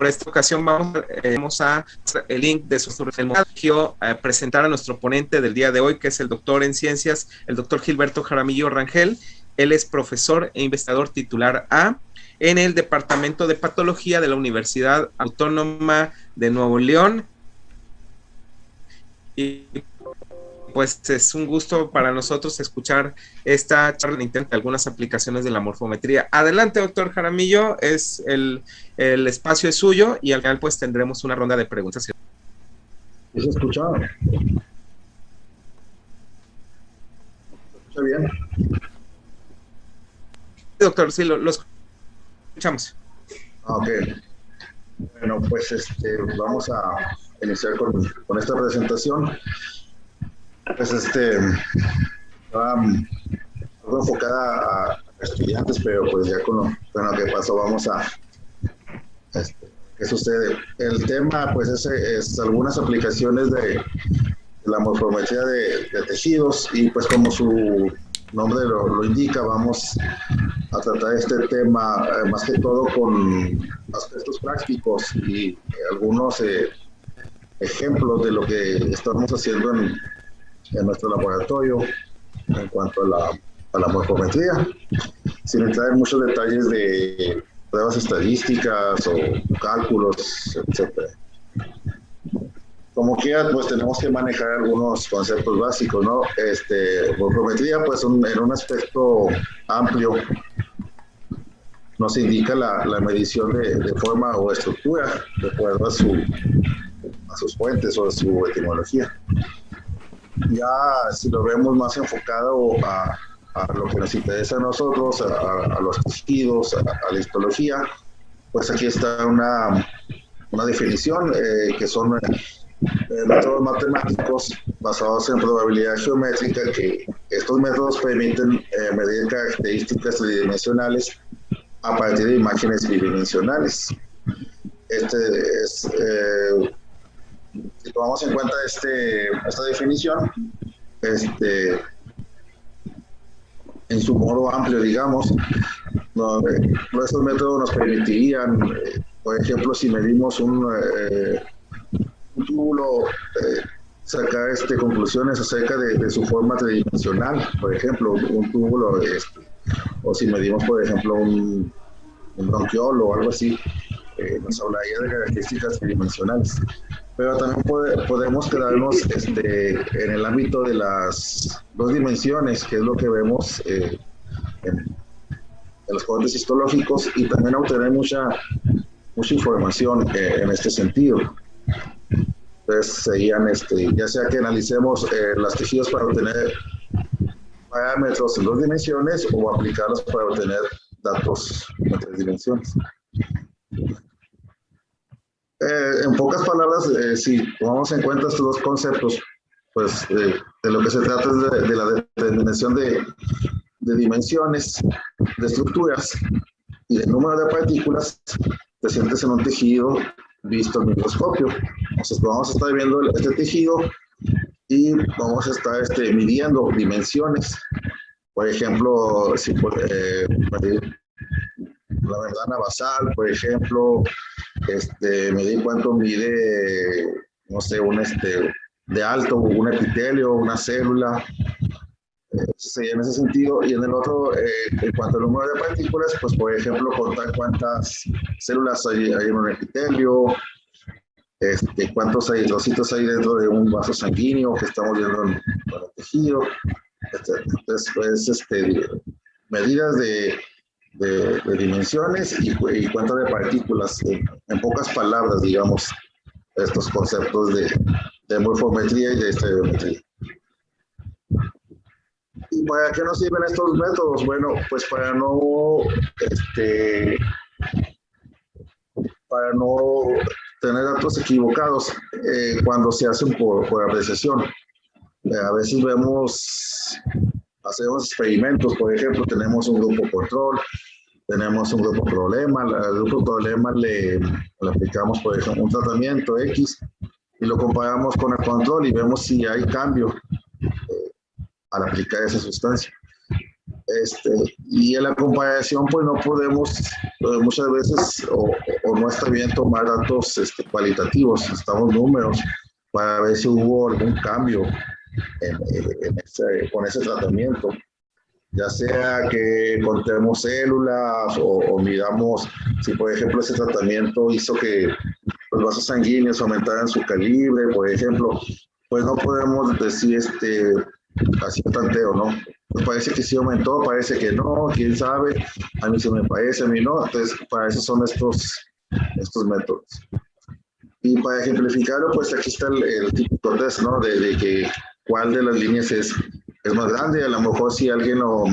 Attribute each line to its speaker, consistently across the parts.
Speaker 1: por esta ocasión vamos a el link de su presentar a nuestro ponente del día de hoy, que es el doctor en ciencias, el doctor Gilberto Jaramillo Rangel. Él es profesor e investigador titular A en el Departamento de Patología de la Universidad Autónoma de Nuevo León. Y pues es un gusto para nosotros escuchar esta charla de algunas aplicaciones de la morfometría. Adelante, doctor Jaramillo, el espacio es suyo y al final pues tendremos una ronda de preguntas.
Speaker 2: ¿Se escucha? ¿Se escucha bien?
Speaker 1: Doctor, sí, lo escuchamos.
Speaker 2: Ok. Bueno, pues vamos a iniciar con esta presentación. Pues algo enfocada a estudiantes, pero pues ya con lo que pasó vamos a ¿qué sucede? El tema pues es algunas aplicaciones de la morfometría de tejidos, y pues como su nombre lo indica, vamos a tratar este tema más que todo con aspectos prácticos y algunos ejemplos de lo que estamos haciendo en nuestro laboratorio en cuanto a la morfometría, sin entrar en muchos detalles de pruebas estadísticas o cálculos, etcétera. Como quiera, pues tenemos que manejar algunos conceptos básicos, ¿no? Morfometría, pues en un aspecto amplio, nos indica la medición de forma o estructura de acuerdo a sus fuentes o a su etimología. Ya si lo vemos más enfocado a lo que nos interesa a nosotros, a los tejidos, a la histología, pues aquí está una definición que son métodos matemáticos basados en probabilidad geométrica, que estos métodos permiten medir características tridimensionales a partir de imágenes bidimensionales. Si tomamos en cuenta esta definición, en su modo amplio, digamos, estos métodos nos permitirían, por ejemplo, si medimos un túbulo, sacar conclusiones acerca de su forma tridimensional, por ejemplo, un túbulo, o si medimos, por ejemplo, un bronquiolo o algo así, nos hablaría de características tridimensionales. Pero también podemos quedarnos en el ámbito de las dos dimensiones, que es lo que vemos en los cuadrantes histológicos, y también obtener mucha información en este sentido. Entonces serían, ya sea que analicemos los tejidos para obtener parámetros en dos dimensiones o aplicarlos para obtener datos en tres dimensiones. En pocas palabras, si tomamos en cuenta estos dos conceptos, pues de lo que se trata es de la determinación de dimensiones, de estructuras y del número de partículas presentes en un tejido visto al microscopio. Entonces vamos a estar viendo este tejido y vamos a estar midiendo dimensiones. Por ejemplo, si medir la membrana basal, por ejemplo, medir cuánto mide, no sé, de alto, un epitelio, una célula, sería en ese sentido. Y en el otro, en cuanto al número de partículas, pues por ejemplo, contar cuántas células hay en un epitelio, cuántos eritrocitos hay dentro de un vaso sanguíneo que estamos viendo en el tejido, etc. Entonces, pues, medidas de dimensiones y cuánto de partículas, en pocas palabras, digamos, estos conceptos de morfometría y de estereometría. ¿Y para qué nos sirven estos métodos? Bueno, pues para no tener datos equivocados cuando se hacen por apreciación. A veces hacemos experimentos, por ejemplo, tenemos un grupo control, tenemos un grupo problema, al grupo problema le aplicamos, por ejemplo, un tratamiento X y lo comparamos con el control y vemos si hay cambio al aplicar esa sustancia. Y en la comparación, pues no podemos muchas veces o no está bien tomar datos cualitativos, estamos números, para ver si hubo algún cambio con ese tratamiento, ya sea que contemos células o midamos si, por ejemplo, ese tratamiento hizo que los vasos sanguíneos aumentaran su calibre, por ejemplo, pues no podemos decir así un tanteo, ¿no? Pues parece que sí aumentó, parece que no, quién sabe, a mí se me parece, a mí no, entonces para eso son estos métodos. Y para ejemplificarlo, pues aquí está el típico test, ¿no? De que cuál de las líneas es más grande, a lo mejor si alguien a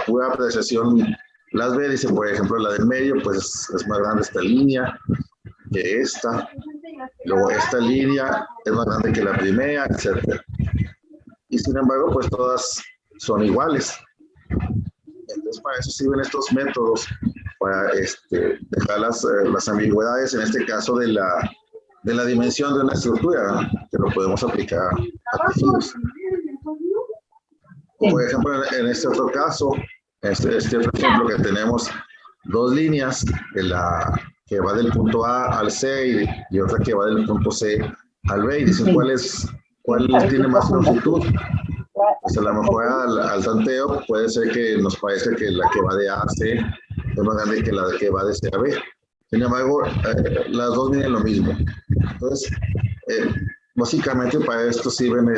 Speaker 2: pura apreciación las ve, dice, por ejemplo, la del medio, pues es más grande esta línea que esta, luego esta línea es más grande que la primera, etc. Y sin embargo, pues todas son iguales. Entonces, para eso sirven estos métodos, para dejar las ambigüedades, en este caso de la dimensión de una estructura, ¿no? Que lo podemos aplicar a tejidos. Por ejemplo, en este otro caso, este otro ejemplo que tenemos dos líneas, que va del punto A al C y otra que va del punto C al B, y dicen cuál tiene más longitud. Pues a lo mejor al tanteo puede ser que nos parezca que la que va de A a C es más grande que la que va de C a B. Sin embargo, las dos miden lo mismo. Entonces, básicamente para esto sirven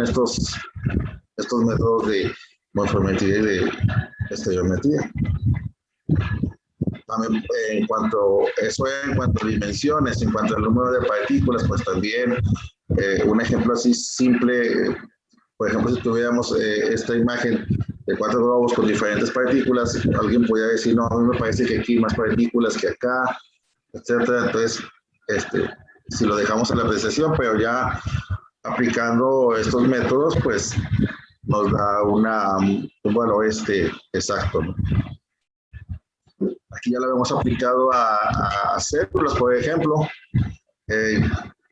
Speaker 2: estos métodos de morfometría y de estereometría. También en cuanto a dimensiones, en cuanto al número de partículas, pues también un ejemplo así simple, por ejemplo, si tuviéramos esta imagen de 4 globos con diferentes partículas, alguien podría decir, no, a mí me parece que aquí hay más partículas que acá, etcétera. Entonces, si lo dejamos a la apreciación, pero ya aplicando estos métodos, pues nos da un valor exacto, ¿no? Aquí ya lo hemos aplicado a células, por ejemplo.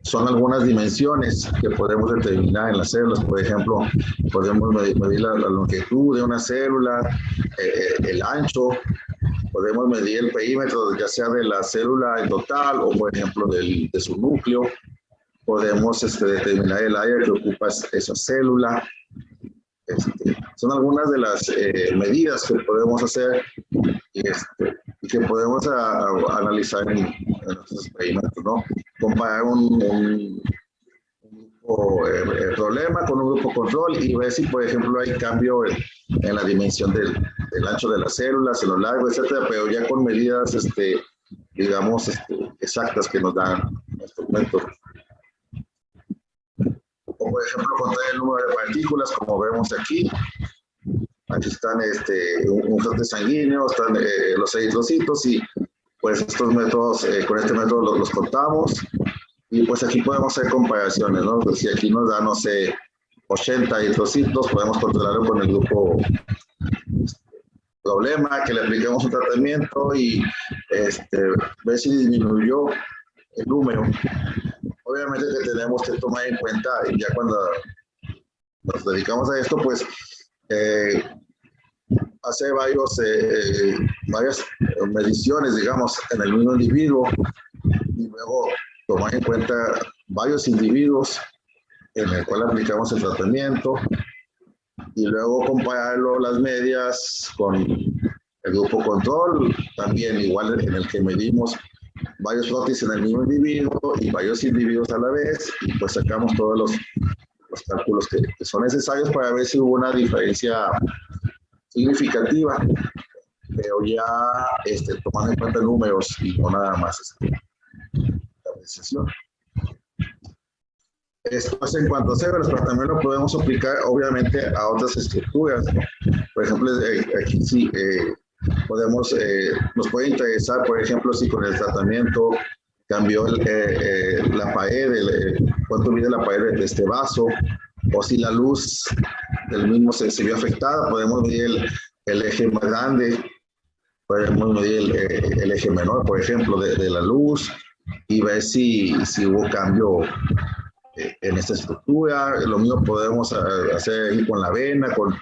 Speaker 2: Son algunas dimensiones que podemos determinar en las células. Por ejemplo, podemos medir la longitud de una célula, el ancho, podemos medir el perímetro, ya sea de la célula en total o, por ejemplo, de su núcleo. Podemos determinar el área que ocupa esa célula. Son algunas de las medidas que podemos hacer y que podemos analizar en nuestros experimentos, ¿no? Comparar un problema con un grupo control y ver si, por ejemplo, hay cambio en la dimensión del ancho de las células, en lo largo, etcétera, pero ya con medidas, digamos, exactas que nos dan estos métodos. O, por ejemplo, contar el número de partículas, como vemos aquí. Aquí están un flote sanguíneo, están los eritrocitos y pues estos métodos, con este método los contamos y pues aquí podemos hacer comparaciones, ¿no? Pues si aquí nos da, no sé, 80 eritrocitos, podemos controlarlo con el grupo problema, que le aplicamos un tratamiento y ver si disminuyó el número. Obviamente que tenemos que tomar en cuenta, y ya cuando nos dedicamos a esto, pues hacer varias mediciones, digamos, en el mismo individuo y luego tomar en cuenta varios individuos en el cual aplicamos el tratamiento y luego compararlo las medias con el grupo control, también igual en el que medimos varios flotes en el mismo individuo y varios individuos a la vez y pues sacamos todos los cálculos que son necesarios para ver si hubo una diferencia significativa, pero ya tomando en cuenta números y no nada más la precisión. Esto es en cuanto a células, pero también lo podemos aplicar obviamente a otras estructuras, ¿no? Por ejemplo, aquí sí nos puede interesar, por ejemplo, si con el tratamiento cambió la pared, cuánto mide la pared de este vaso, o si la luz del mismo se vio afectada, podemos medir el eje más grande, podemos medir el eje menor, por ejemplo, de la luz, y ver si hubo cambio en esta estructura. Lo mismo podemos hacer ahí con la vena, con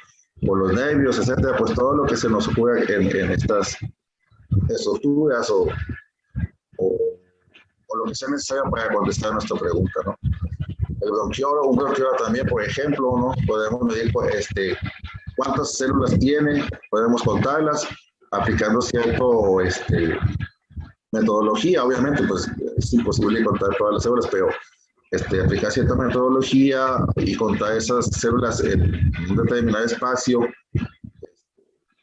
Speaker 2: los nervios, etcétera. Pues todo lo que se nos ocurra en estas estructuras o lo que sea necesario para contestar nuestra pregunta, ¿no? El bronquiólogo, un bronquiólogo también, por ejemplo, ¿no? Podemos medir pues, cuántas células tiene, podemos contarlas, aplicando cierto metodología. Obviamente, pues es imposible contar todas las células, pero aplicar cierta metodología y contar esas células en un determinado espacio,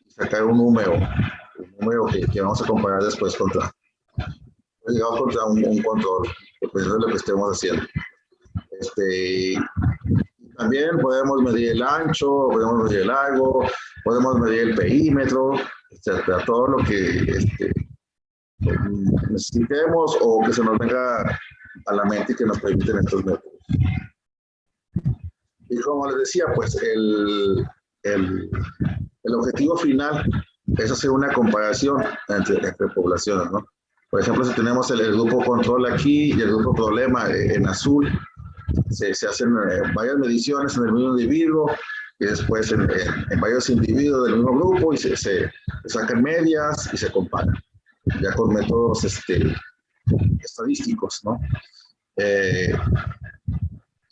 Speaker 2: sacar un número que vamos a comparar después contra un control, dependiendo de lo que estemos haciendo. También podemos medir el ancho, podemos medir el largo, podemos medir el perímetro, etcétera, todo lo que necesitemos o que se nos venga a la mente y que nos permiten estos métodos. Y como les decía, pues el objetivo final es hacer una comparación entre poblaciones, ¿no? Por ejemplo, si tenemos el grupo control aquí y el grupo problema en azul, se hacen varias mediciones en el mismo individuo y después en varios individuos del mismo grupo y se sacan medias y se comparan, ya con métodos estadísticos, ¿no?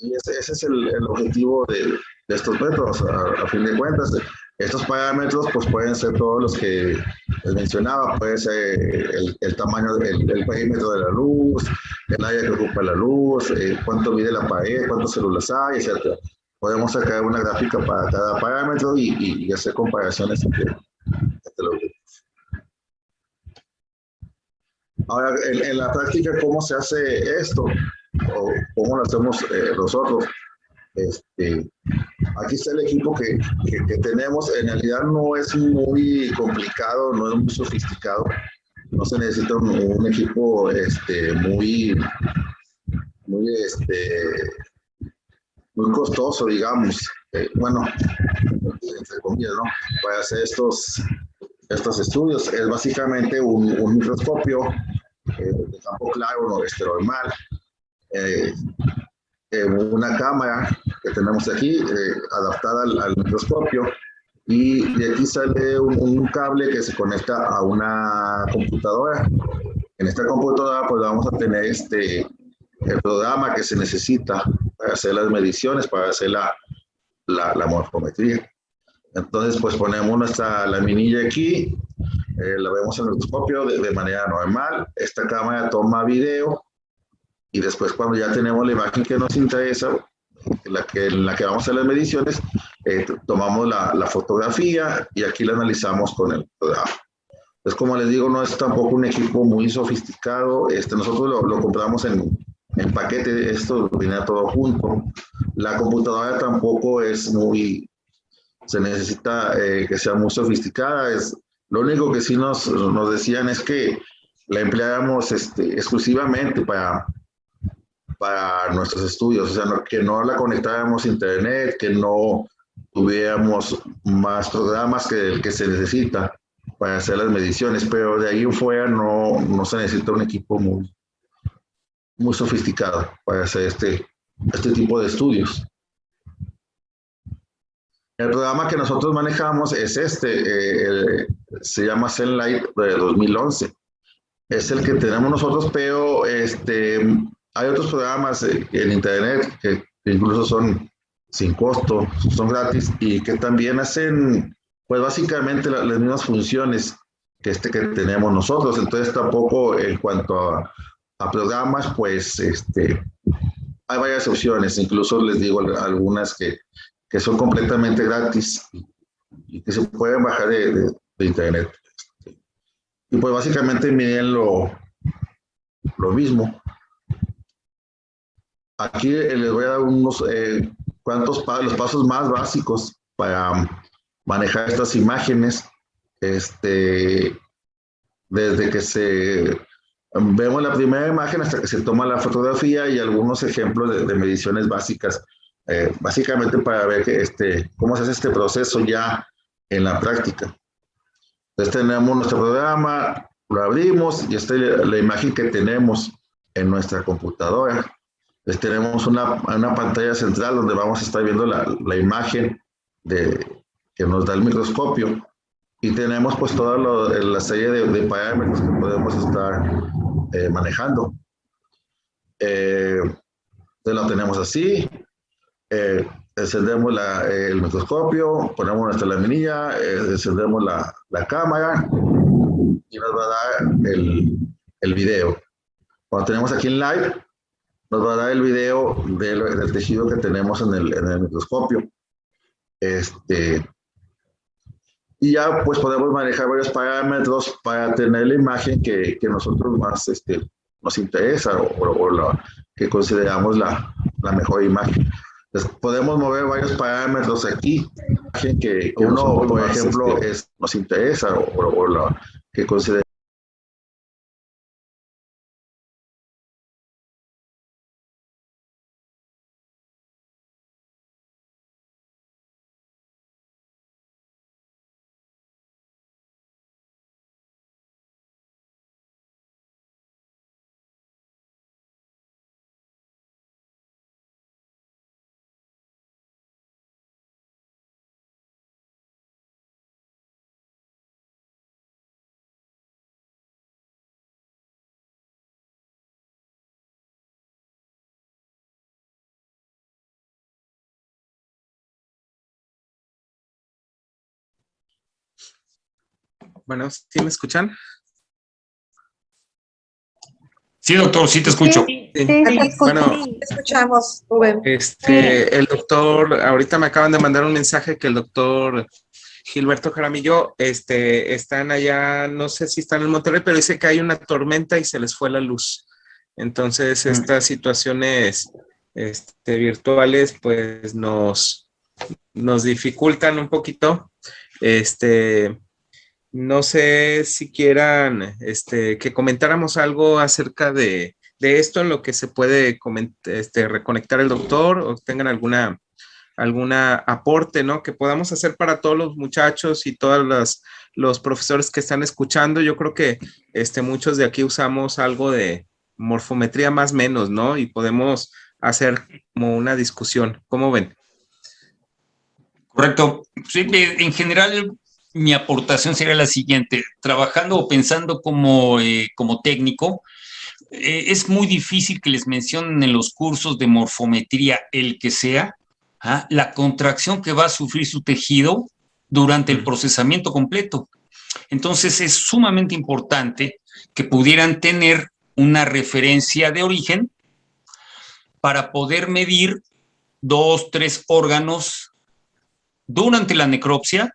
Speaker 2: Y ese es el objetivo de estos métodos. A fin de cuentas, estos parámetros pues pueden ser todos los que les mencionaba, puede ser el tamaño, el perímetro de la luz, el área que ocupa la luz, cuánto mide la pared, cuántas células hay, etc. Podemos sacar una gráfica para cada parámetro y hacer comparaciones entre los grupos. Ahora, en la práctica, ¿cómo se hace esto? ¿O cómo lo hacemos nosotros? Aquí está el equipo que tenemos. En realidad no es muy complicado, no es muy sofisticado. No se necesita un equipo muy costoso, digamos. Bueno, entre comillas, ¿no? Para hacer estos estudios. Es básicamente un microscopio de campo claro, normal. Una cámara que tenemos aquí adaptada al microscopio y de aquí sale un cable que se conecta a una computadora. En esta computadora pues vamos a tener el programa que se necesita para hacer las mediciones, para hacer la morfometría. Entonces pues ponemos la laminilla aquí, la vemos en el microscopio de manera normal. Esta cámara toma video. Y después cuando ya tenemos la imagen que nos interesa, en la que vamos a hacer las mediciones, tomamos la fotografía y aquí la analizamos con el programa. Entonces, como les digo, no es tampoco un equipo muy sofisticado. Nosotros lo compramos en paquete, esto viene todo junto. La computadora tampoco es se necesita que sea muy sofisticada. Lo único que sí nos decían es que la empleáramos exclusivamente para nuestros estudios, o sea, que no la conectáramos a internet, que no tuviéramos más programas que el que se necesita para hacer las mediciones, pero de ahí en fuera no se necesita un equipo muy sofisticado para hacer este tipo de estudios. El programa que nosotros manejamos es se llama Zenlight de 2011. Es el que tenemos nosotros, pero hay otros programas en internet que incluso son sin costo, son gratis y que también hacen, pues básicamente las mismas funciones que que tenemos nosotros. Entonces tampoco en cuanto a programas, pues hay varias opciones. Incluso les digo algunas que son completamente gratis y que se pueden bajar de internet. Y pues básicamente miren lo mismo. Aquí les voy a dar unos los pasos más básicos para manejar estas imágenes. Desde que vemos la primera imagen hasta que se toma la fotografía y algunos ejemplos de mediciones básicas, básicamente para ver cómo se hace este proceso ya en la práctica. Entonces tenemos nuestro programa, lo abrimos y esta es la imagen que tenemos en nuestra computadora. tenemos una pantalla central donde vamos a estar viendo la imagen que nos da el microscopio, y tenemos pues toda la serie de parámetros que podemos estar manejando. Entonces lo tenemos así, encendemos el microscopio, ponemos nuestra laminilla, encendemos la cámara y nos va a dar el video. Cuando tenemos aquí en live, nos va a dar el video del tejido que tenemos en el microscopio. Y ya pues podemos manejar varios parámetros para tener la imagen que nosotros más nos interesa o la que consideramos la mejor imagen. Entonces, podemos mover varios parámetros aquí, que uno, por ejemplo, nos interesa o la que consideramos.
Speaker 1: Bueno, ¿sí me escuchan?
Speaker 3: Sí, doctor, sí te escucho.
Speaker 4: Sí,
Speaker 1: Bueno,
Speaker 4: te escuchamos, Rubén.
Speaker 1: el doctor, ahorita me acaban de mandar un mensaje que el doctor Gilberto Jaramillo, están allá, no sé si están en Monterrey, pero dice que hay una tormenta y se les fue la luz. Entonces, estas situaciones virtuales, pues nos dificultan un poquito. No sé si quieran que comentáramos algo acerca de esto, en lo que se puede reconectar el doctor, o tengan alguna aporte, ¿no? Que podamos hacer para todos los muchachos y todos los profesores que están escuchando. Yo creo que muchos de aquí usamos algo de morfometría más o menos, ¿no? Y podemos hacer como una discusión. ¿Cómo ven?
Speaker 3: Correcto. Sí, en general, mi aportación sería la siguiente. Trabajando o pensando como técnico, es muy difícil que les mencionen en los cursos de morfometría, el que sea, la contracción que va a sufrir su tejido durante el procesamiento completo. Entonces, es sumamente importante que pudieran tener una referencia de origen para poder medir 2, 3 órganos durante la necropsia,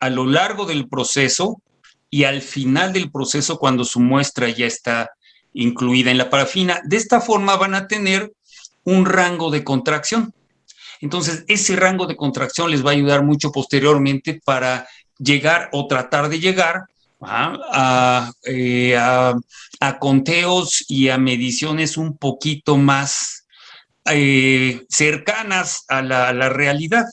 Speaker 3: a lo largo del proceso y al final del proceso, cuando su muestra ya está incluida en la parafina. De esta forma van a tener un rango de contracción. Entonces, ese rango de contracción les va a ayudar mucho posteriormente para llegar o tratar de llegar a conteos y a mediciones un poquito más cercanas a la realidad,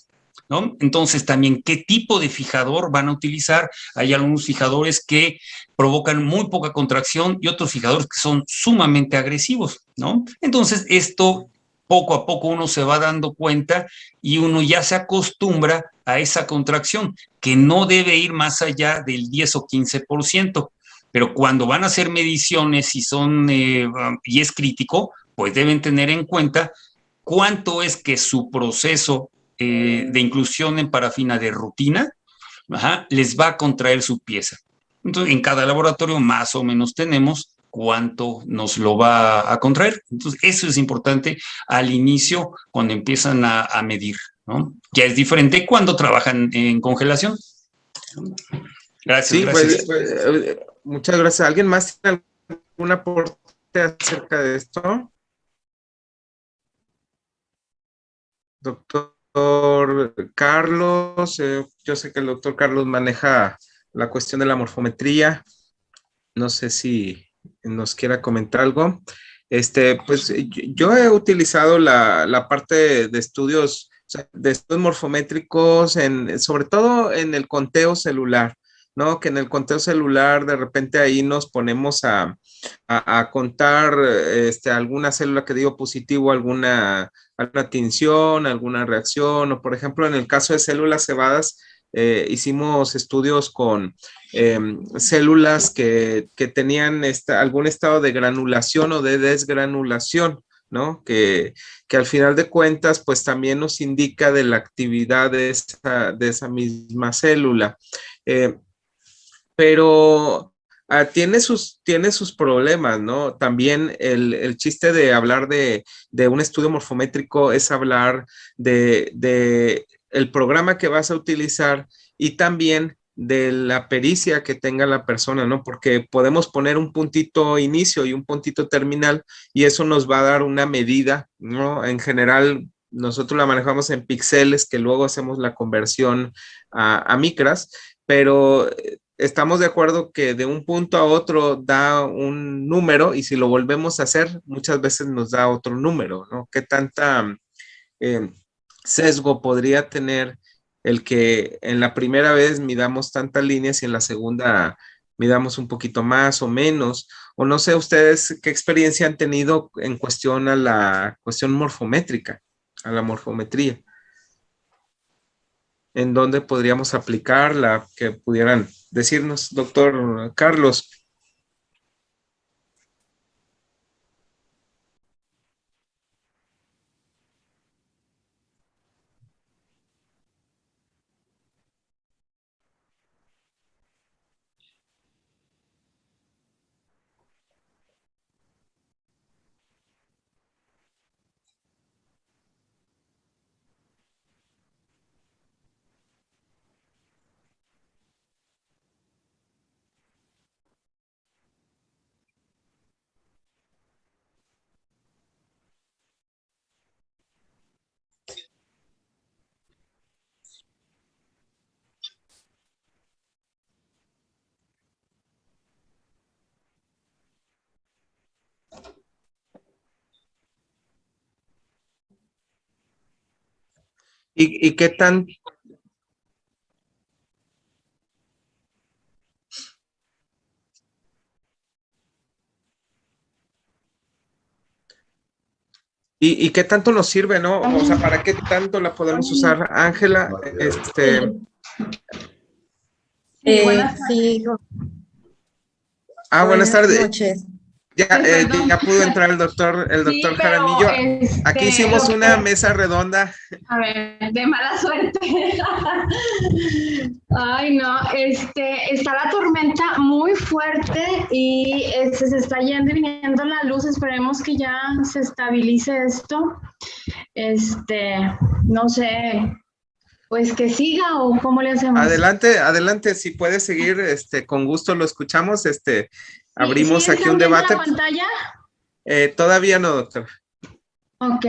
Speaker 3: ¿no? Entonces, también, ¿qué tipo de fijador van a utilizar? Hay algunos fijadores que provocan muy poca contracción y otros fijadores que son sumamente agresivos, ¿no? Entonces, esto poco a poco uno se va dando cuenta y uno ya se acostumbra a esa contracción, que no debe ir más allá del 10 o 15%. Pero cuando van a hacer mediciones y y es crítico, pues deben tener en cuenta cuánto es que su proceso de inclusión en parafina de rutina les va a contraer su pieza. Entonces, en cada laboratorio más o menos tenemos cuánto nos lo va a contraer. Entonces, eso es importante al inicio, cuando empiezan a medir, ¿no? Ya es diferente cuando trabajan en congelación. Gracias.
Speaker 1: Sí,
Speaker 3: gracias.
Speaker 1: Pues, muchas gracias. ¿Alguien más tiene algún aporte acerca de esto? Doctor Carlos, yo sé que el doctor Carlos maneja la cuestión de la morfometría. No sé si nos quiera comentar algo. Pues yo he utilizado la parte de estudios, o sea, de estudios morfométricos, sobre todo en el conteo celular. ¿no? Que en el conteo celular de repente ahí nos ponemos a contar alguna célula que dio positivo, alguna tinción, alguna reacción, o por ejemplo, en el caso de células cebadas, hicimos estudios con células que tenían algún estado de granulación o de desgranulación, ¿no? Que al final de cuentas, pues también nos indica de la actividad de esa misma célula. Eh, pero tiene sus problemas, ¿no? También el chiste de hablar de un estudio morfométrico es hablar de el programa que vas a utilizar y también de la pericia que tenga la persona, ¿no? Porque podemos poner un puntito inicio y un puntito terminal y eso nos va a dar una medida, ¿no? En general, nosotros la manejamos en píxeles, que luego hacemos la conversión a micras, pero estamos de acuerdo que de un punto a otro da un número y si lo volvemos a hacer, muchas veces nos da otro número, ¿no? ¿Qué tanta eh, sesgo podría tener el que en la primera vez midamos tantas líneas y en la segunda midamos un poquito más o menos? O no sé ustedes qué experiencia han tenido en cuestión a la cuestión morfométrica, a la morfometría. ¿En dónde podríamos aplicarla? Que pudieran decirnos, doctor Carlos. ¿Y qué tan, y qué tanto nos sirve, ¿no? O sea, ¿para qué tanto la podemos usar? Ángela,
Speaker 4: Sí,
Speaker 1: buenas tardes.
Speaker 4: noches.
Speaker 1: Ya pudo entrar el doctor
Speaker 5: Sí,
Speaker 1: Jaramillo.
Speaker 5: pero,
Speaker 1: Aquí hicimos una mesa redonda.
Speaker 5: A ver, de mala suerte. Ay, no, está la tormenta muy fuerte y se está yendo y viniendo la luz. Esperemos que ya se estabilice esto. No sé, pues que siga o cómo le hacemos.
Speaker 1: Adelante, adelante, si puede seguir, con gusto lo escuchamos, abrimos
Speaker 5: ¿Sí
Speaker 1: aquí un
Speaker 5: está
Speaker 1: debate.
Speaker 5: la pantalla?
Speaker 1: Todavía no, doctor.
Speaker 5: Ok.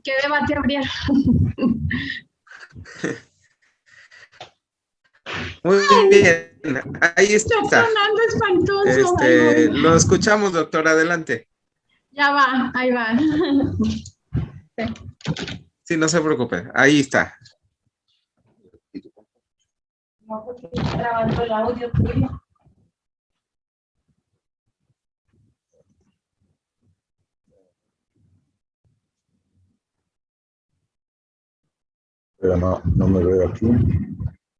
Speaker 5: ¿Qué debate abrir?
Speaker 1: Muy bien, ahí está.
Speaker 5: Está sonando espantoso.
Speaker 1: Lo escuchamos, doctor, adelante.
Speaker 5: Ya va, ahí va.
Speaker 1: Sí, no se preocupe, ahí está.
Speaker 5: No, porque estoy grabando el audio tuyo.
Speaker 2: Pero no me veo aquí.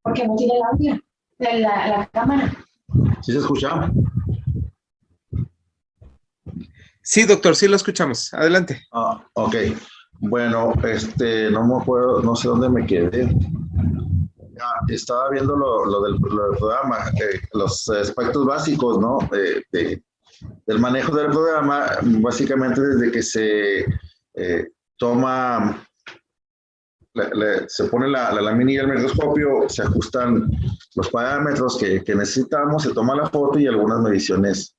Speaker 5: Porque no tiene el audio de la cámara.
Speaker 2: ¿Sí se escucha?
Speaker 1: Sí, doctor, sí lo escuchamos. Adelante.
Speaker 2: Ok. Bueno, no me acuerdo, no sé dónde me quedé. Estaba viendo lo del programa, los aspectos básicos, ¿no? Del manejo del programa, básicamente desde que se toma, se pone la lámina y el microscopio, se ajustan los parámetros que necesitamos, se toma la foto y algunas mediciones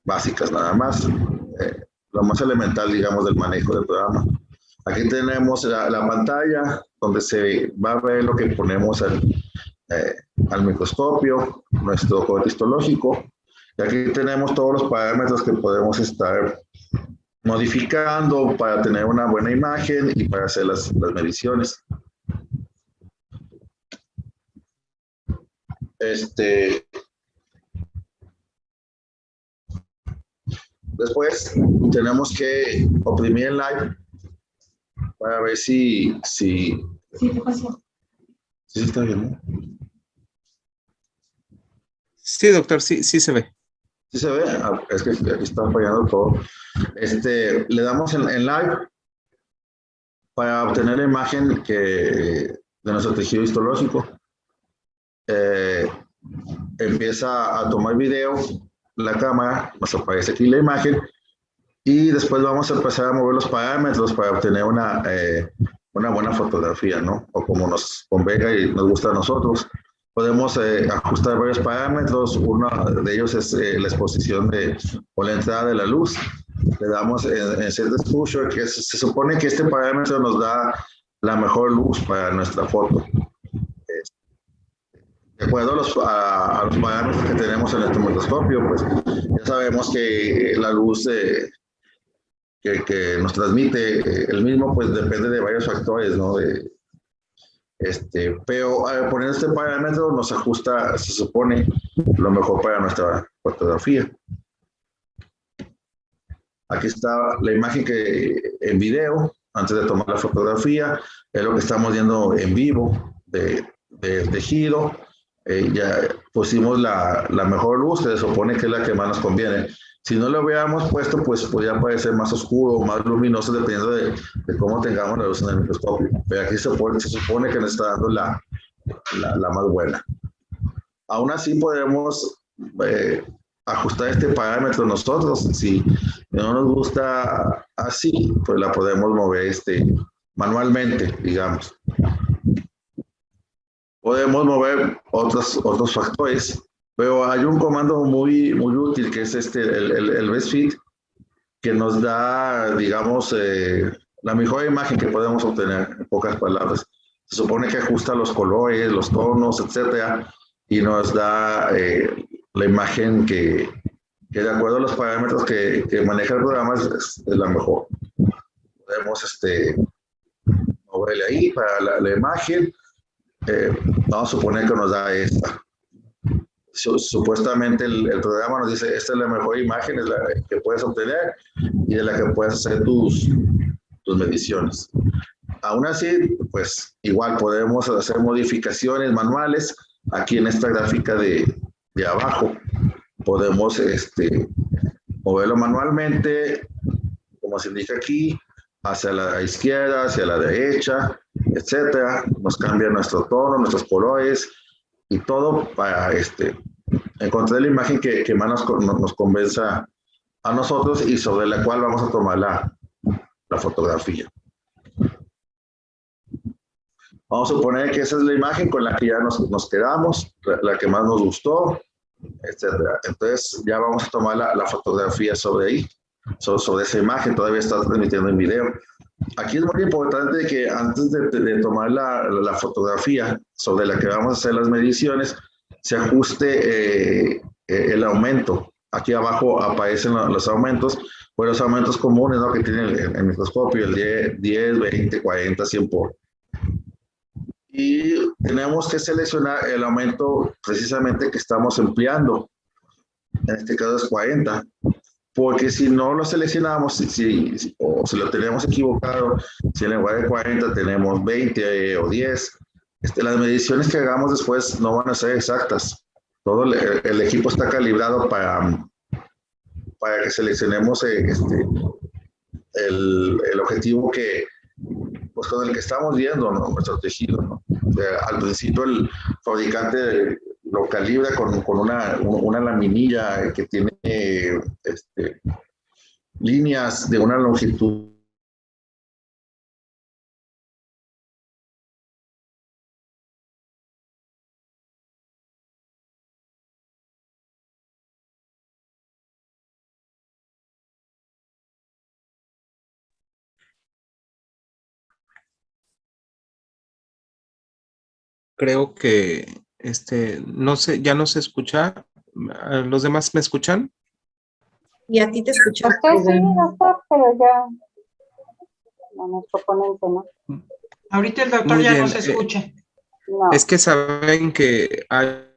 Speaker 2: básicas nada más. Lo más elemental, digamos, del manejo del programa. Aquí tenemos la pantalla donde se va a ver lo que ponemos al microscopio, nuestro cohete histológico. Y aquí tenemos todos los parámetros que podemos estar modificando para tener una buena imagen y para hacer las mediciones. Después tenemos que oprimir el live para ver si
Speaker 5: Sí, ¿qué pasó?
Speaker 2: sí está bien, ¿no?
Speaker 1: Sí, doctor, sí, sí se ve.
Speaker 2: ¿Sí se ve? Ah, es que aquí está fallando todo. Le damos en live para obtener la imagen de nuestro tejido histológico. Empieza a tomar video la cámara, nos aparece aquí la imagen y después vamos a empezar a mover los parámetros para obtener una buena fotografía, ¿no? O como nos convenga y nos gusta a nosotros. Podemos ajustar varios parámetros, uno de ellos es la exposición o la entrada de la luz. Le damos en set exposure, que se supone que este parámetro nos da la mejor luz para nuestra foto. De acuerdo a los parámetros que tenemos en el tomografoscopio, pues ya sabemos que la luz que nos transmite el mismo, pues depende de varios factores, ¿no? Pero al poner este parámetro nos ajusta, se supone, lo mejor para nuestra fotografía. Aquí está la imagen que en video, antes de tomar la fotografía, es lo que estamos viendo en vivo del tejido. Ya pusimos la mejor luz, que se supone que es la que más nos conviene. Si no lo hubiéramos puesto, pues podría parecer más oscuro o más luminoso, dependiendo de cómo tengamos la luz en el microscopio. Pero aquí se supone que nos está dando la más buena. Aún así podemos ajustar este parámetro nosotros. Si no nos gusta así, pues la podemos mover manualmente, digamos. Podemos mover otros factores, pero hay un comando muy útil que es el best fit, que nos da, digamos, la mejor imagen que podemos obtener, en pocas palabras. Se supone que ajusta los colores, los tonos, etcétera, y nos da la imagen que de acuerdo a los parámetros que maneja el programa es la mejor. Podemos moverle ahí para la imagen. Vamos a suponer que nos da esta. Supuestamente el programa nos dice, esta es la mejor imagen, es la que puedes obtener y de la que puedes hacer tus mediciones. Aún así, pues igual podemos hacer modificaciones manuales. Aquí en esta gráfica de abajo podemos moverlo manualmente, como se indica aquí, hacia la izquierda, hacia la derecha, etcétera. Nos cambia nuestro tono, nuestros colores y todo para encontrar la imagen que más nos convenza a nosotros y sobre la cual vamos a tomar la fotografía. Vamos a suponer que esa es la imagen con la que ya nos quedamos, la que más nos gustó, etcétera. Entonces ya vamos a tomar la fotografía sobre ahí, sobre esa imagen. Todavía está transmitiendo en video. Aquí es muy importante que antes de tomar la fotografía sobre la que vamos a hacer las mediciones, se ajuste el aumento. Aquí abajo aparecen los aumentos, pues los aumentos comunes, ¿no?, que tiene el microscopio, el 10, 20, 40, 100 por. Y tenemos que seleccionar el aumento precisamente que estamos empleando. En este caso es 40. Porque si no lo seleccionamos, o si lo tenemos equivocado, si en lugar de 40 tenemos 20 o 10, las mediciones que hagamos después no van a ser exactas. Todo el equipo está calibrado para que seleccionemos el objetivo pues con el que estamos viendo, ¿no?, nuestro tejido, ¿no? Al principio el fabricante lo calibra con una laminilla que tiene líneas de una longitud.
Speaker 1: Creo que no sé, ya no se escucha. ¿Los demás me escuchan?
Speaker 4: Y a ti te escuchamos.
Speaker 6: Usted sí, doctor, pero ya no, nuestro ponente, ¿no?
Speaker 7: Ahorita el doctor
Speaker 1: Muy
Speaker 7: ya
Speaker 1: bien,
Speaker 7: no se escucha.
Speaker 6: No.
Speaker 1: Es que saben que hay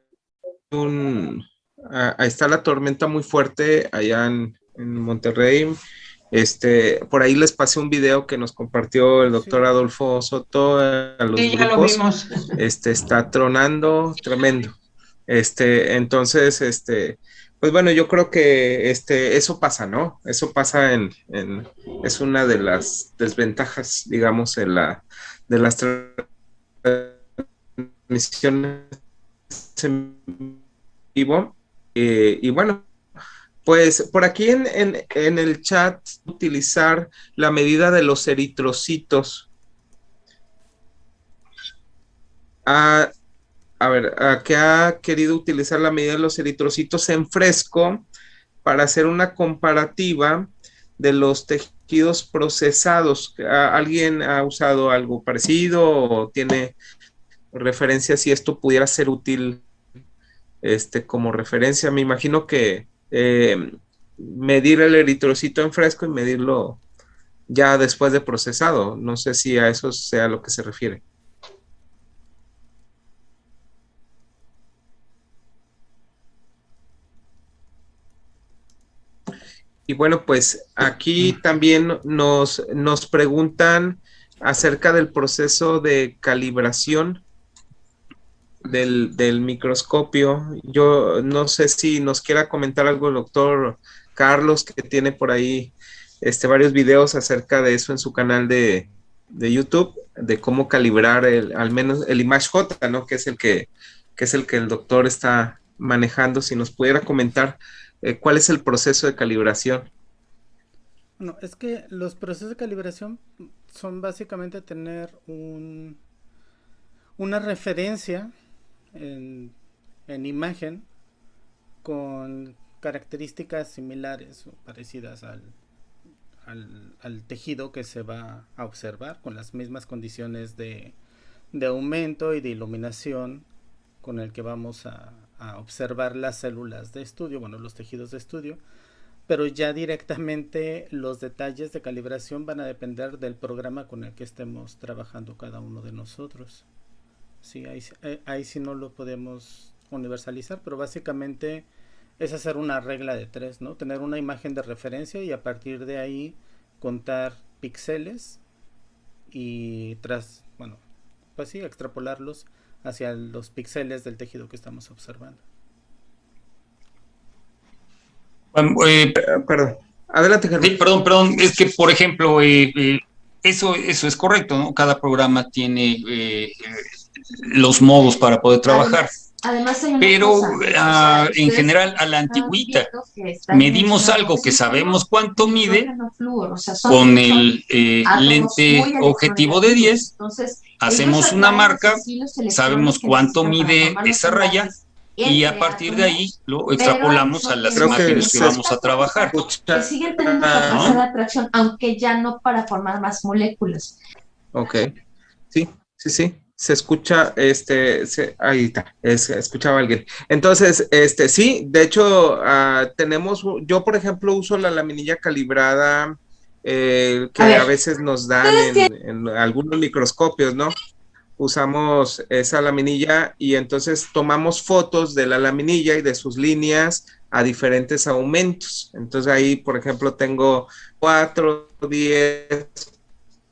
Speaker 1: ahí está la tormenta muy fuerte allá en Monterrey. Por ahí les pasé un video que nos compartió el doctor Adolfo Soto a los
Speaker 7: Sí, ya lo
Speaker 1: grupos.
Speaker 7: vimos.
Speaker 1: Está tronando tremendo. Entonces, pues bueno, yo creo que eso pasa, ¿no? Eso pasa es una de las desventajas, digamos, de las transmisiones en vivo. Y bueno, pues por aquí en el chat, utilizar la medida de los eritrocitos. A ver, ¿qué ha querido utilizar la medida de los eritrocitos en fresco para hacer una comparativa de los tejidos procesados? ¿Alguien ha usado algo parecido o tiene referencia si esto pudiera ser útil como referencia? Me imagino que medir el eritrocito en fresco y medirlo ya después de procesado. No sé si a eso sea lo que se refiere. Y bueno, pues aquí también nos preguntan acerca del proceso de calibración del microscopio. Yo no sé si nos quiera comentar algo el doctor Carlos, que tiene por ahí varios videos acerca de eso en su canal de YouTube, de cómo calibrar al menos el ImageJ, ¿no? Que es el que el doctor está manejando. Si nos pudiera comentar ¿cuál es el proceso de calibración?
Speaker 8: Bueno, es que los procesos de calibración son básicamente tener una referencia en imagen con características similares o parecidas al tejido que se va a observar, con las mismas condiciones de aumento y de iluminación con el que vamos a observar las células de estudio, bueno, los tejidos de estudio, pero ya directamente los detalles de calibración van a depender del programa con el que estemos trabajando cada uno de nosotros. Sí, ahí sí no lo podemos universalizar, pero básicamente es hacer una regla de 3, ¿no? Tener una imagen de referencia y a partir de ahí contar píxeles y pues sí, extrapolarlos hacia los píxeles del tejido que estamos observando.
Speaker 1: Perdón, adelante, Germán.
Speaker 3: Sí, perdón, es que, por ejemplo, eso es correcto, ¿no? Cada programa tiene los modos para poder trabajar.
Speaker 4: Además hay una
Speaker 3: pero
Speaker 4: cosa,
Speaker 3: en general a la antigüita medimos algo que sabemos cuánto mide con el lente objetivo de 10, hacemos una marca, sabemos cuánto mide esa raya y a partir de ahí lo extrapolamos a las imágenes que vamos a trabajar.
Speaker 4: Que siguen teniendo capacidad de atracción, aunque ya no para formar más moléculas.
Speaker 1: Ok, sí. Se escucha, ahí está, escuchaba alguien. Entonces, sí, de hecho, yo por ejemplo uso la laminilla calibrada que a veces nos dan en algunos microscopios, ¿no? Usamos esa laminilla y entonces tomamos fotos de la laminilla y de sus líneas a diferentes aumentos. Entonces ahí, por ejemplo, tengo 4, 10,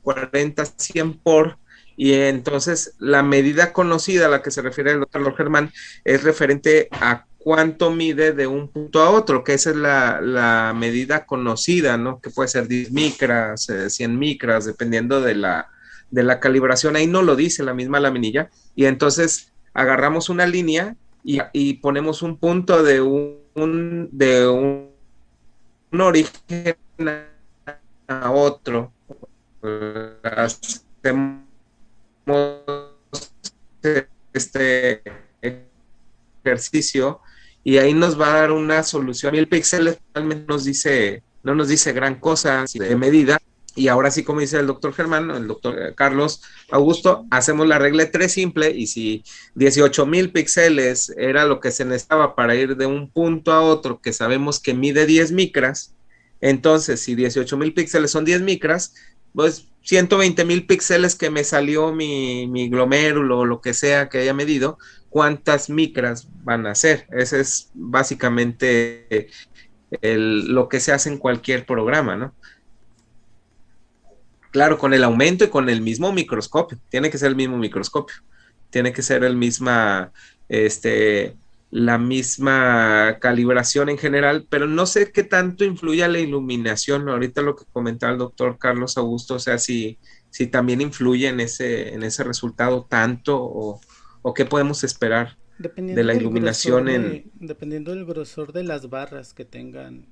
Speaker 1: 40, 100 por... Y entonces la medida conocida a la que se refiere el doctor Germán es referente a cuánto mide de un punto a otro, que esa es la medida conocida, ¿no? Que puede ser 10 micras, 100 micras, dependiendo de la calibración. Ahí no lo dice la misma laminilla. Y entonces agarramos una línea y ponemos un punto de un origen a otro. Hacemos este ejercicio y ahí nos va a dar una solución. 1000 píxeles realmente no nos dice gran cosa de medida. Y ahora sí, como dice el doctor Germán, el doctor Carlos Augusto, hacemos la regla de 3 simple y si 18,000 píxeles era lo que se necesitaba para ir de un punto a otro que sabemos que mide 10 micras, entonces si 18,000 píxeles son 10 micras, pues 120,000 píxeles que me salió mi glomérulo o lo que sea que haya medido, cuántas micras van a ser. Ese es básicamente lo que se hace en cualquier programa, ¿no? Claro, con el aumento y con el mismo microscopio. Tiene que ser el mismo microscopio. Tiene que ser la misma calibración en general, pero no sé qué tanto influye la iluminación. Ahorita lo que comentaba el doctor Carlos Augusto, o sea, si también influye en ese resultado tanto, o qué podemos esperar de la iluminación
Speaker 8: dependiendo del grosor de las barras que tengan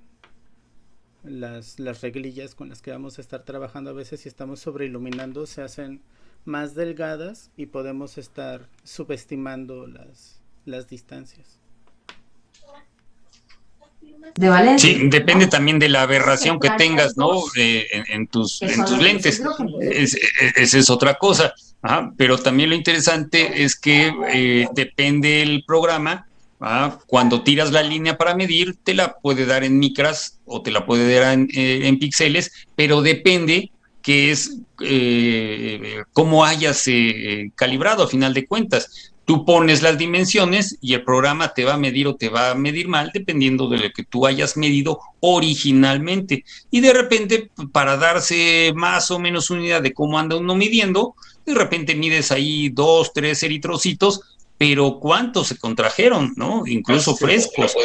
Speaker 8: las reglillas con las que vamos a estar trabajando. A veces, si estamos sobreiluminando, se hacen más delgadas y podemos estar subestimando las distancias.
Speaker 4: De Valencia.
Speaker 3: Sí, depende también de la aberración que tengas, ¿no? En tus lentes. Esa es otra cosa. Ajá, pero también lo interesante es que depende del programa. Cuando tiras la línea para medir, te la puede dar en micras o te la puede dar en píxeles, pero depende que es cómo hayas calibrado a final de cuentas. Tú pones las dimensiones y el programa te va a medir o te va a medir mal dependiendo de lo que tú hayas medido originalmente. Y de repente, para darse más o menos una idea de cómo anda uno midiendo, de repente mides ahí 2, 3 eritrocitos, pero ¿cuántos se contrajeron, no? Incluso frescos.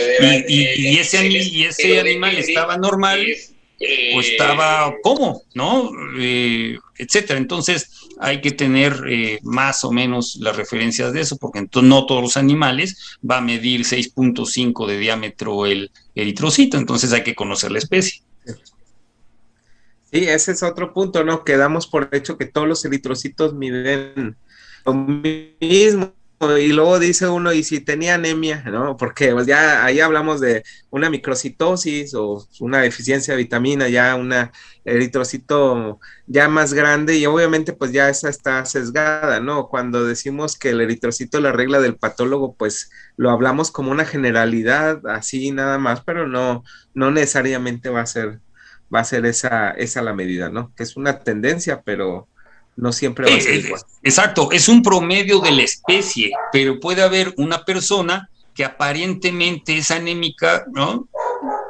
Speaker 3: Y ese animal estaba normal o estaba ¿cómo? ¿No? Etcétera. Entonces hay que tener más o menos las referencias de eso, porque entonces no todos los animales va a medir 6.5 de diámetro el eritrocito, entonces hay que conocer la especie.
Speaker 1: Sí, ese es otro punto, ¿no? Que damos por hecho que todos los eritrocitos miden lo mismo. Y luego dice uno, ¿y si tenía anemia? ¿No? Porque pues ya ahí hablamos de una microcitosis o una deficiencia de vitamina, ya una eritrocito ya más grande, y obviamente pues ya esa está sesgada, ¿no? Cuando decimos que el eritrocito es la regla del patólogo, pues lo hablamos como una generalidad, así nada más, pero no necesariamente va a ser esa la medida, ¿no? Que es una tendencia, pero no siempre va a ser igual.
Speaker 3: Exacto, es un promedio de la especie, pero puede haber una persona que aparentemente es anémica, ¿no?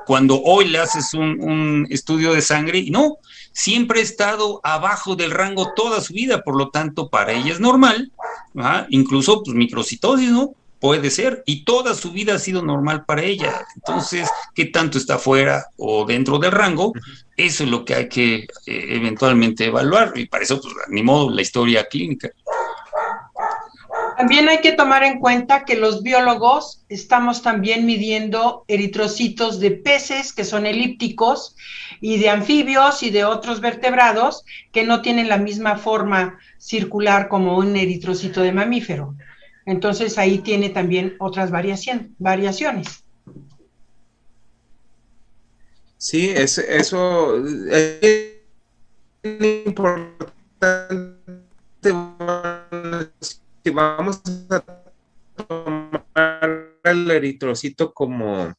Speaker 3: Cuando hoy le haces un estudio de sangre, y no, siempre ha estado abajo del rango toda su vida, por lo tanto, para ella es normal, ¿verdad? Incluso pues, microcitosis, ¿no? Puede ser, y toda su vida ha sido normal para ella. Entonces, ¿qué tanto está fuera o dentro del rango? Eso es lo que hay que eventualmente evaluar, y para eso, pues, ni modo, la historia clínica.
Speaker 7: También hay que tomar en cuenta que los biólogos estamos también midiendo eritrocitos de peces que son elípticos y de anfibios y de otros vertebrados que no tienen la misma forma circular como un eritrocito de mamífero. Entonces ahí tiene también otras variaciones.
Speaker 1: Sí, eso es importante. Si vamos a tomar el eritrocito como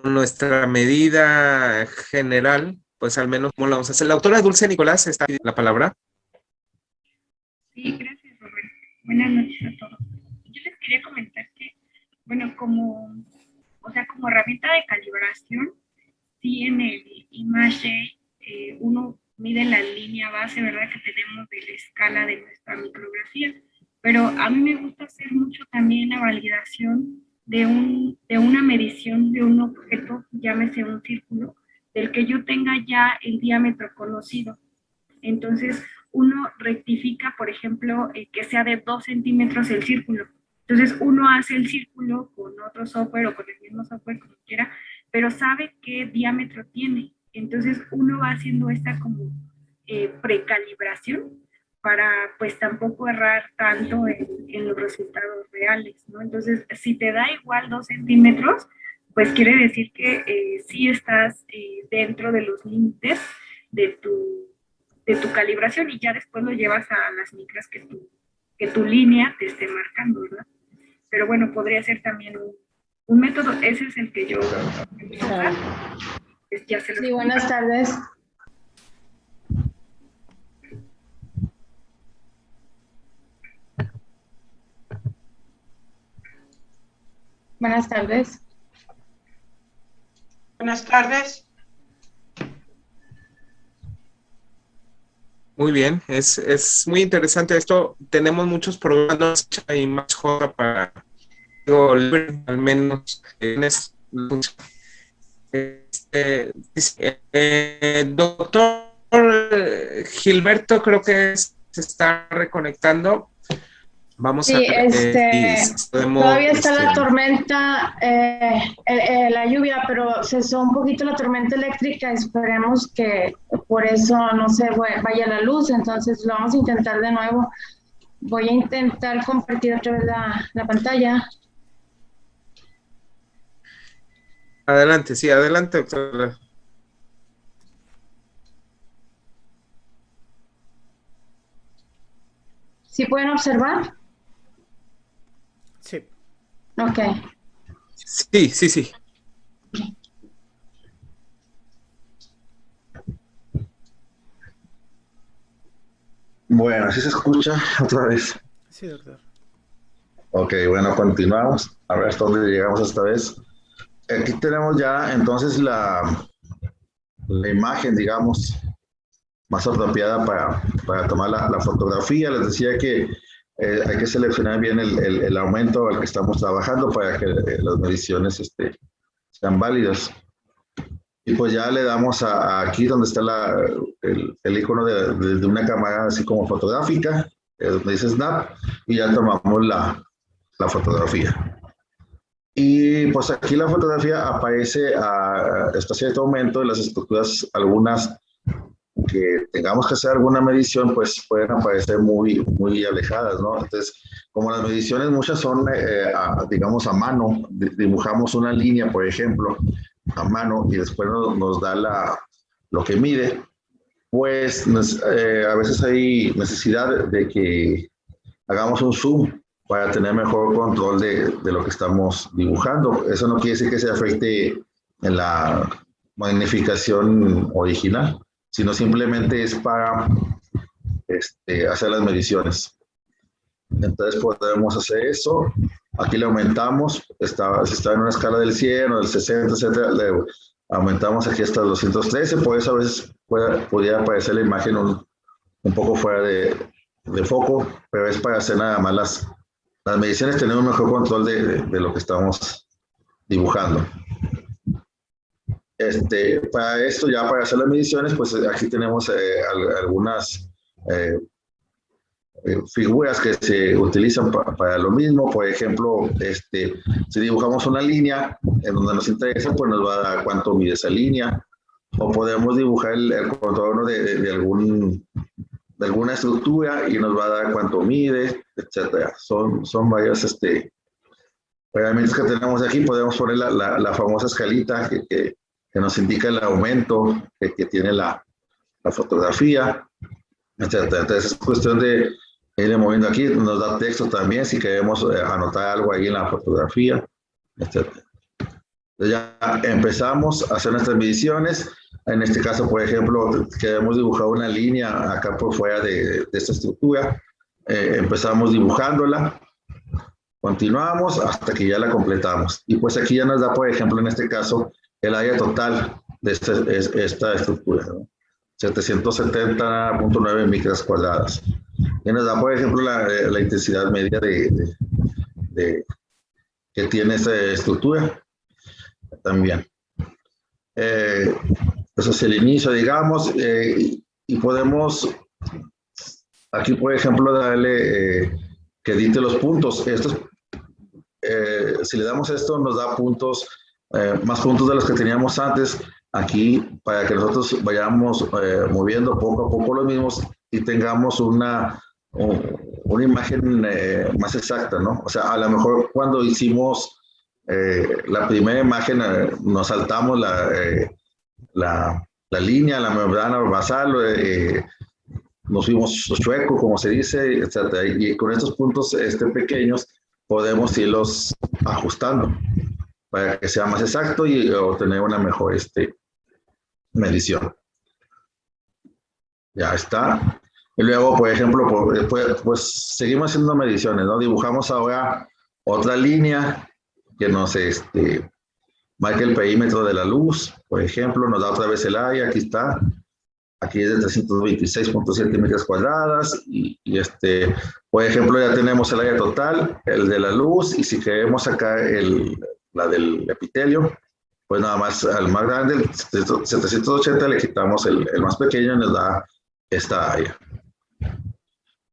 Speaker 1: nuestra medida general, pues al menos ¿cómo lo vamos a hacer? La doctora Dulce Nicolás está pidiendo la palabra.
Speaker 9: Sí, gracias, Roberto. Buenas noches a todos. Yo les quería comentar que, bueno, como herramienta de calibración, sí en el ImageJ uno mide la línea base, ¿verdad?, que tenemos de la escala de nuestra micrografía, pero a mí me gusta hacer mucho también la validación de una medición de un objeto, llámese un círculo, del que yo tenga ya el diámetro conocido. Entonces, uno rectifica, por ejemplo, que sea de 2 centímetros el círculo. Entonces, uno hace el círculo con otro software o con el mismo software, como quiera, pero sabe qué diámetro tiene. Entonces, uno va haciendo esta como precalibración para, pues, tampoco errar tanto en los resultados reales, ¿no? Entonces, si te da igual 2 centímetros, pues quiere decir que sí estás dentro de los límites de tu calibración, y ya después lo llevas a las micras que tu línea te esté marcando, ¿verdad? Pero bueno, podría ser también un método. Ese es el que yo usar. Ya se
Speaker 5: sí, buenas tardes. Buenas tardes.
Speaker 7: Buenas tardes.
Speaker 1: Muy bien, es muy interesante esto. Tenemos muchos programas y más joda para al menos doctor Gilberto, creo que se está reconectando. Vamos
Speaker 5: Sí,
Speaker 1: a
Speaker 5: todavía está la tormenta, la lluvia, pero cesó un poquito la tormenta eléctrica. Esperemos que por eso no se vaya la luz, entonces lo vamos a intentar de nuevo. Voy a intentar compartir otra vez la pantalla.
Speaker 1: Adelante, sí, adelante, doctora.
Speaker 5: ¿Sí pueden observar?
Speaker 8: Sí.
Speaker 5: Ok.
Speaker 1: Sí.
Speaker 2: Bueno, ¿sí se escucha otra vez?
Speaker 8: Sí, doctor.
Speaker 2: Ok, bueno, continuamos. A ver hasta dónde llegamos esta vez. Aquí tenemos ya entonces la imagen, digamos, más apropiada para tomar la fotografía. Les decía que hay que seleccionar bien el aumento al que estamos trabajando para que las mediciones sean válidas. Y pues ya le damos aquí donde está el icono de una cámara así como fotográfica, donde dice Snap, y ya tomamos la fotografía. Y pues aquí la fotografía aparece hasta cierto aumento de las estructuras, algunas que tengamos que hacer alguna medición, pues pueden aparecer muy alejadas, ¿no? Entonces, como las mediciones muchas son, digamos, a mano, dibujamos una línea, por ejemplo, a mano, y después nos da lo que mide, pues a veces hay necesidad de que hagamos un zoom para tener mejor control de lo que estamos dibujando. Eso no quiere decir que se afecte en la magnificación original, sino simplemente es para hacer las mediciones. Entonces podemos hacer eso. Aquí le aumentamos, si está en una escala del 100 o del 60, etcétera, le aumentamos aquí hasta 213, por eso a veces pudiera aparecer la imagen un poco fuera de foco, pero es para hacer nada más las mediciones, tener un mejor control de lo que estamos dibujando. Para esto, ya para hacer las mediciones, pues aquí tenemos algunas figuras que se utilizan para lo mismo. Por ejemplo, si dibujamos una línea en donde nos interesa, pues nos va a dar cuánto mide esa línea, o podemos dibujar el contorno de alguna estructura y nos va a dar cuánto mide, etcétera. Son varias herramientas que tenemos aquí. Podemos poner la famosa escalita que nos indica el aumento que tiene la fotografía, etcétera. Entonces es cuestión de ir moviendo aquí. Nos da texto también si queremos anotar algo ahí en la fotografía, etcétera. Entonces ya empezamos a hacer nuestras mediciones. En este caso, por ejemplo, queremos dibujar una línea acá por fuera de esta estructura. Empezamos dibujándola, continuamos hasta que ya la completamos. Y pues aquí ya nos da, por ejemplo, en este caso, el área total de esta estructura, ¿no? 770.9 micras cuadradas. Y nos da, por ejemplo, la intensidad media que tiene esta estructura también. Eso es el inicio, digamos, y podemos aquí, por ejemplo, darle que edite los puntos. Si le damos esto, nos da puntos, más puntos de los que teníamos antes, aquí, para que nosotros vayamos moviendo poco a poco los mismos y tengamos una imagen más exacta, ¿no? O sea, a lo mejor cuando hicimos la primera imagen, nos saltamos la línea, la membrana basal, nos fuimos chueco, como se dice, etcétera. Y con estos puntos pequeños podemos irlos ajustando para que sea más exacto y obtener una mejor medición. Ya está. Y luego, por ejemplo, pues seguimos haciendo mediciones, ¿no? Dibujamos ahora otra línea que nos marca el perímetro de la luz, por ejemplo, nos da otra vez el área, aquí está, aquí es de 326.7 millas cuadradas, y por ejemplo, ya tenemos el área total, el de la luz, y si queremos sacar la del epitelio, pues nada más al más grande, el 780, le quitamos el más pequeño y nos da esta área.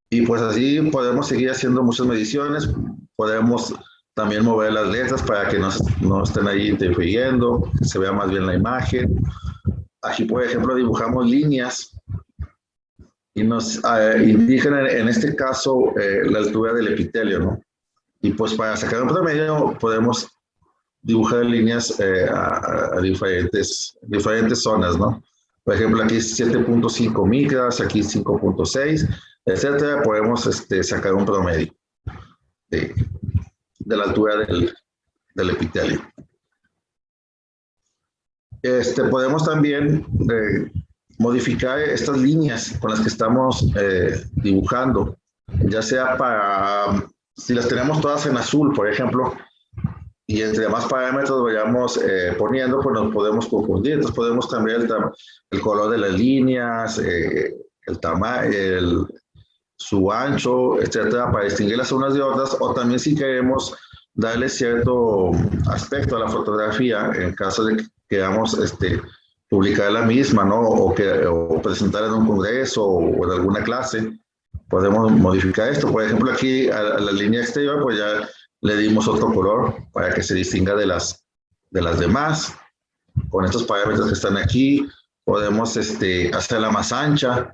Speaker 2: Y pues así podemos seguir haciendo muchas mediciones, podemos también mover las letras para que no estén ahí interfiriendo, que se vea más bien la imagen. Aquí, por ejemplo, dibujamos líneas y nos indican en este caso la altura del epitelio, ¿no? Y pues para sacar un promedio podemos dibujar líneas a diferentes zonas, ¿no? Por ejemplo, aquí 7.5 micras, aquí 5.6, etcétera. Podemos sacar un promedio de la altura del epitelio. Podemos también modificar estas líneas con las que estamos dibujando, ya sea si las tenemos todas en azul, por ejemplo, y entre más parámetros vayamos poniendo, pues nos podemos confundir. Entonces podemos cambiar el color de las líneas, el tamaño, su ancho, etcétera, para distinguirlas unas de otras, o también si queremos darle cierto aspecto a la fotografía, en caso de que queramos publicar la misma, ¿no? O presentarla en un congreso o en alguna clase, podemos modificar esto. Por ejemplo, aquí a la línea exterior, pues ya le dimos otro color para que se distinga de las demás. Con estos parámetros que están aquí, podemos hacerla más ancha,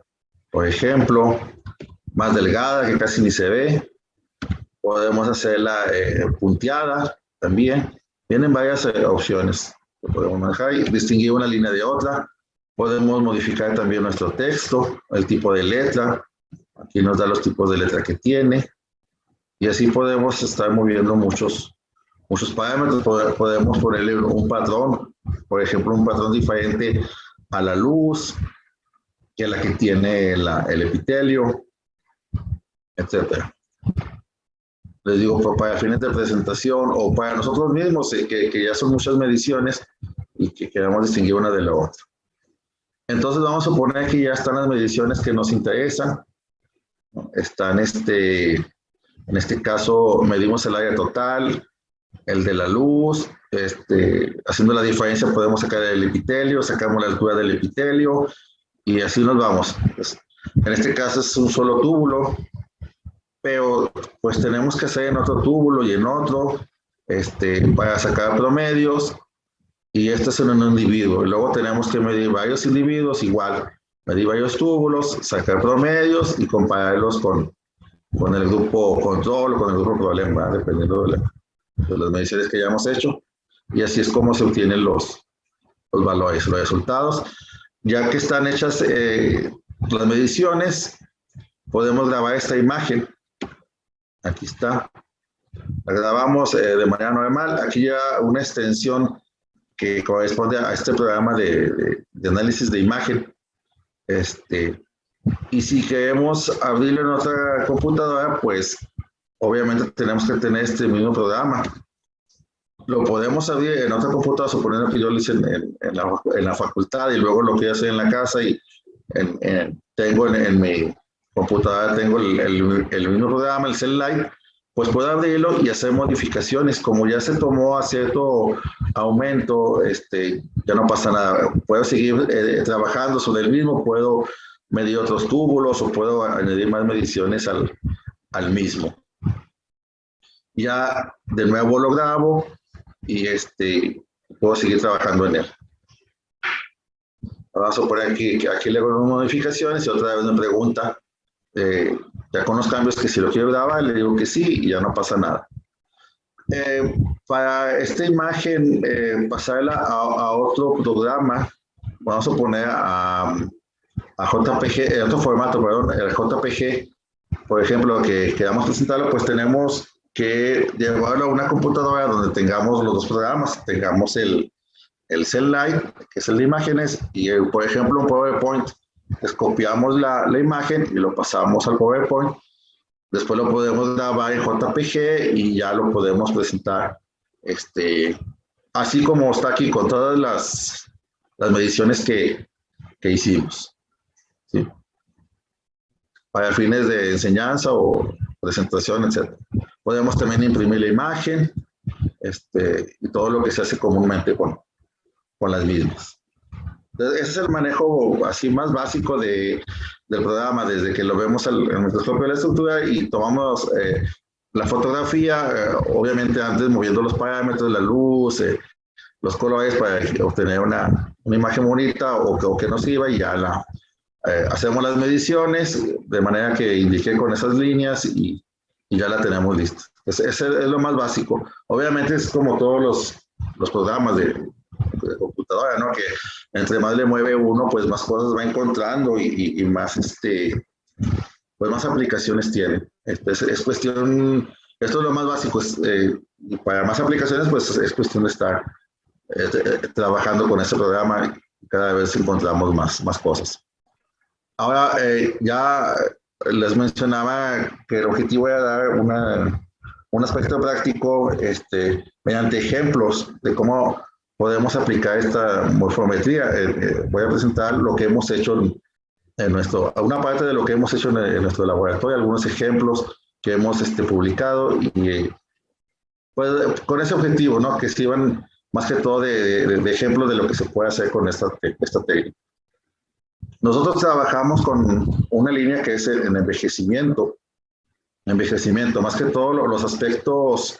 Speaker 2: por ejemplo, más delgada, que casi ni se ve. Podemos hacerla punteada también. Vienen varias opciones. Podemos manejar y distinguir una línea de otra. Podemos modificar también nuestro texto, el tipo de letra. Aquí nos da los tipos de letra que tiene. Y así podemos estar moviendo muchos parámetros. Podemos ponerle un patrón, por ejemplo, un patrón diferente a la luz que la que tiene el epitelio, etcétera. Les digo, para fines de presentación o para nosotros mismos, que ya son muchas mediciones y que queremos distinguir una de la otra. Entonces vamos a suponer que ya están las mediciones que nos interesan. Están en este caso medimos el área total, el de la luz, haciendo la diferencia podemos sacar el epitelio, sacamos la altura del epitelio y así nos vamos. Pues, en este caso es un solo túbulo, pero pues tenemos que hacer en otro túbulo y en otro para sacar promedios, y este es en un individuo. Y luego tenemos que medir varios individuos, igual, medir varios túbulos, sacar promedios y compararlos con el grupo control o con el grupo problema, dependiendo de las mediciones que ya hemos hecho. Y así es como se obtienen los valores, los resultados. Ya que están hechas las mediciones, podemos grabar esta imagen. Aquí está. La grabamos de manera normal. Aquí ya una extensión que corresponde a este programa de análisis de imagen. Y si queremos abrirlo en otra computadora, pues obviamente tenemos que tener este mismo programa. Lo podemos abrir en otra computadora, suponiendo que yo lo hice en la facultad y luego lo quiero hacer en la casa y tengo en mi computadora tengo el mismo programa, el Cellite, pues puedo abrirlo y hacer modificaciones. Como ya se tomó a cierto aumento, ya no pasa nada. Puedo seguir trabajando sobre el mismo, puedo medir otros túbulos o puedo añadir más mediciones al mismo. Ya de nuevo lo grabo y puedo seguir trabajando en él. Vamos a poner aquí le hago unas modificaciones y otra vez me pregunta ya con los cambios que si lo quiero grabar, le digo que sí y ya no pasa nada. Para esta imagen, pasarla a otro programa, vamos a poner a JPG, en otro formato, perdón, el JPG, por ejemplo, que queramos presentarlo, pues tenemos que llevarlo a una computadora donde tengamos los dos programas, tengamos el Cellite, que es el de imágenes, y por ejemplo un PowerPoint. Les copiamos la imagen y lo pasamos al PowerPoint. Después lo podemos grabar en JPG y ya lo podemos presentar así como está aquí con todas las mediciones que hicimos, ¿sí? Para fines de enseñanza o presentación, etc. Podemos también imprimir la imagen, y todo lo que se hace comúnmente con las mismas. Entonces, ese es el manejo así más básico del programa, desde que lo vemos en el microscopio de la estructura y tomamos la fotografía, obviamente antes moviendo los parámetros, la luz, los colores para obtener una imagen bonita o que nos sirva, y ya hacemos las mediciones de manera que indiqué con esas líneas y ya la tenemos lista. Ese es lo más básico. Obviamente es como todos los programas de computadora, ¿no? Que entre más le mueve uno, pues más cosas va encontrando y más, pues más aplicaciones tiene. Es cuestión, esto es lo más básico. Y para más aplicaciones, pues es cuestión de estar trabajando con este programa y cada vez encontramos más cosas. Ahora, ya les mencionaba que el objetivo era dar un aspecto práctico mediante ejemplos de cómo podemos aplicar esta morfometría. Voy a presentar lo que hemos hecho una parte de lo que hemos hecho en nuestro laboratorio, algunos ejemplos que hemos publicado, y pues con ese objetivo, ¿no? Que sirvan más que todo de ejemplo de lo que se puede hacer con esta técnica. Nosotros trabajamos con una línea que es en envejecimiento, más que todo los aspectos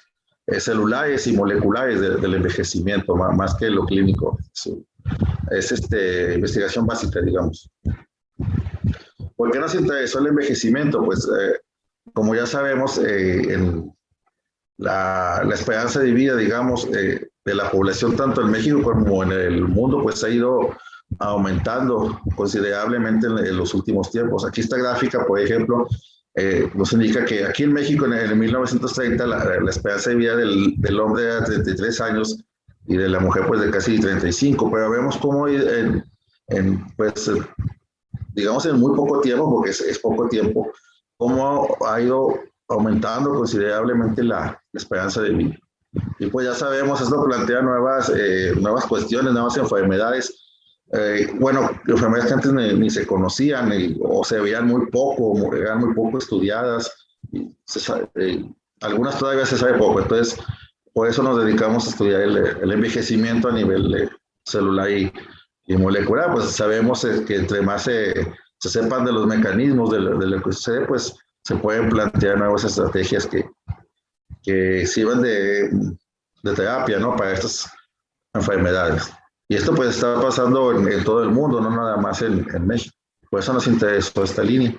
Speaker 2: celulares y moleculares del envejecimiento, más que lo clínico. Es investigación básica, digamos. ¿Por qué nos interesó el envejecimiento? Pues, como ya sabemos, la esperanza de vida, digamos, de la población, tanto en México como en el mundo, pues ha ido aumentando considerablemente en los últimos tiempos. Aquí esta gráfica, por ejemplo, nos indica que aquí en México en 1930 la esperanza de vida del hombre era 33 años y de la mujer pues de casi 35, pero vemos cómo pues digamos en muy poco tiempo, porque es poco tiempo, cómo ha ido aumentando considerablemente la esperanza de vida. Y pues ya sabemos, esto plantea nuevas cuestiones, nuevas enfermedades. Bueno, enfermedades que antes ni se conocían o se veían muy poco, eran muy poco estudiadas. Algunas todavía se sabe poco, entonces por eso nos dedicamos a estudiar el envejecimiento a nivel celular y molecular. Pues sabemos que entre más se sepan de los mecanismos de lo que sucede, pues se pueden plantear nuevas estrategias que sirvan de terapia, ¿no? Para estas enfermedades. Y esto pues está pasando en todo el mundo, no nada más en México. Por eso nos interesó esta línea.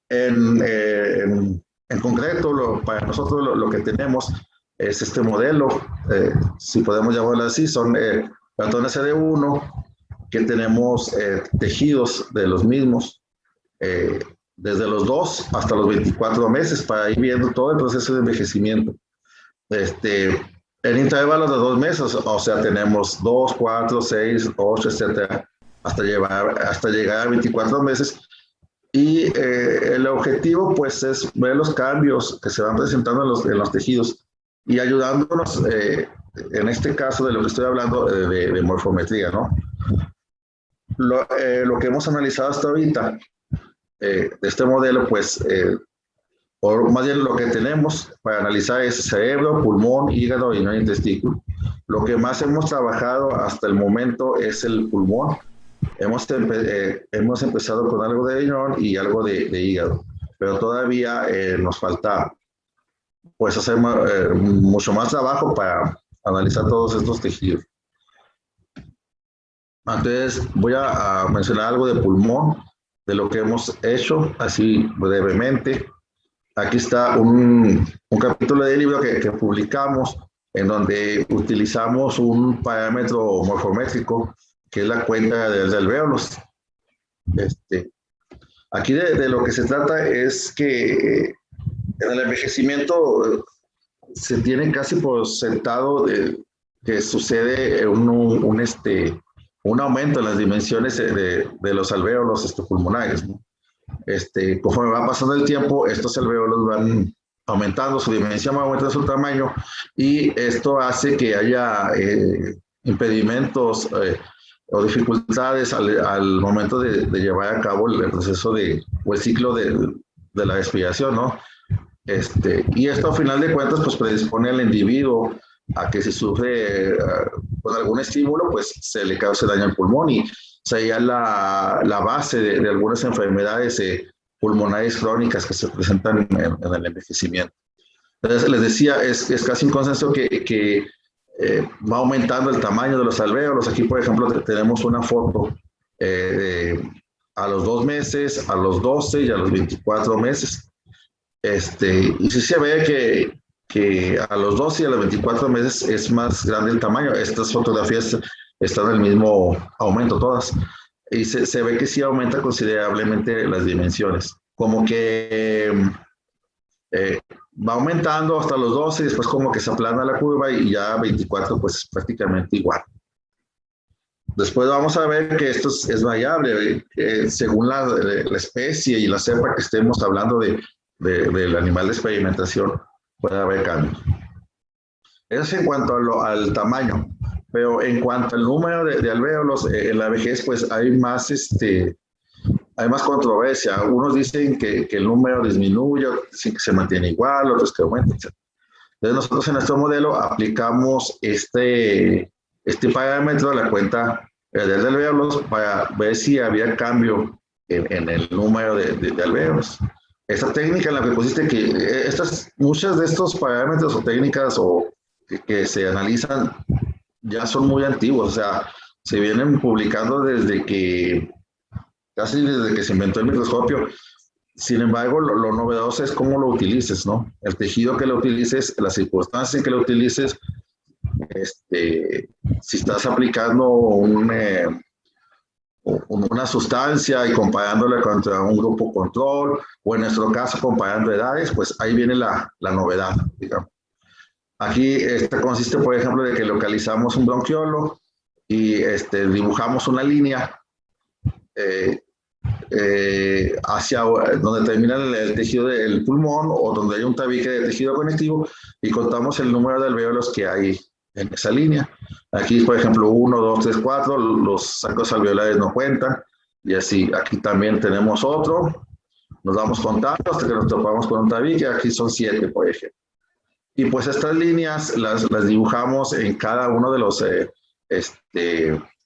Speaker 2: En concreto, para nosotros lo que tenemos es este modelo, si podemos llamarlo así, son ratones CD1, que tenemos tejidos de los mismos, desde los 2 hasta los 24 meses, para ir viendo todo el proceso de envejecimiento. En intervalos de 2 meses, o sea, tenemos 2, 4, 6, 8, etcétera, hasta llegar a 24 meses. Y el objetivo, pues, es ver los cambios que se van presentando en los tejidos y ayudándonos, en este caso de lo que estoy hablando, de morfometría, ¿no? Lo que hemos analizado hasta ahorita de este modelo, pues, o más bien lo que tenemos para analizar es cerebro, pulmón, hígado, riñón y testículo. Lo que más hemos trabajado hasta el momento es el pulmón. Hemos empezado con algo de riñón y algo de hígado, pero todavía nos falta pues hacer mucho más trabajo para analizar todos estos tejidos. Entonces voy a mencionar algo de pulmón, de lo que hemos hecho, así brevemente. Aquí está un capítulo del libro que publicamos, en donde utilizamos un parámetro morfométrico, que es la cuenta de alvéolos. Aquí de lo que se trata es que en el envejecimiento se tiene casi por sentado que sucede un aumento en las dimensiones de los alvéolos pulmonares, ¿no? Conforme va pasando el tiempo, estos alvéolos van aumentando su dimensión, va aumentando su tamaño, y esto hace que haya impedimentos o dificultades al momento de llevar a cabo el proceso o el ciclo de la respiración, ¿no? Y esto, a final de cuentas, pues predispone al individuo a que si sufre con algún estímulo, pues se le cause daño al pulmón, y sería la base de algunas enfermedades pulmonares crónicas que se presentan en el envejecimiento. Entonces, les decía, es casi un consenso que va aumentando el tamaño de los alvéolos. Aquí, por ejemplo, tenemos una foto a los 2 meses, a los 12 y a los 24 meses. Y sí se ve que a los 12 y a los 24 meses es más grande el tamaño. Estas fotografías están en el mismo aumento todas. Y se ve que sí aumenta considerablemente las dimensiones. Como que va aumentando hasta los 12 y después como que se aplana la curva, y ya 24 pues es prácticamente igual. Después vamos a ver que esto es variable, según la especie y la cepa que estemos hablando del animal de experimentación, puede haber cambios. Eso es en cuanto al tamaño, pero en cuanto al número de alvéolos, en la vejez pues hay más controversia. Unos dicen que el número disminuye, otros dicen que se mantiene igual, otros que aumenta, etc. Entonces nosotros en nuestro modelo aplicamos este parámetro de la cuenta de alvéolos para ver si había cambio en el número de alvéolos. Esta técnica en la que consiste que muchas de estos parámetros o técnicas que se analizan ya son muy antiguos, o sea, se vienen publicando casi desde que se inventó el microscopio. Sin embargo, lo novedoso es cómo lo utilices, ¿no? El tejido que lo utilices, las circunstancias en que lo utilices, si estás aplicando una sustancia y comparándola contra un grupo control, o en nuestro caso comparando edades, pues ahí viene la novedad, digamos. Aquí consiste, por ejemplo, de que localizamos un bronquiolo y dibujamos una línea hacia donde termina el tejido del pulmón, o donde hay un tabique de tejido conectivo, y contamos el número de alvéolos que hay en esa línea. Aquí, por ejemplo, 1, 2, 3, 4, los sacos alveolares no cuentan, y así. Aquí también tenemos otro, nos vamos contando hasta que nos topamos con un tabique. Aquí son 7, por ejemplo. Y pues estas líneas las dibujamos en cada uno de los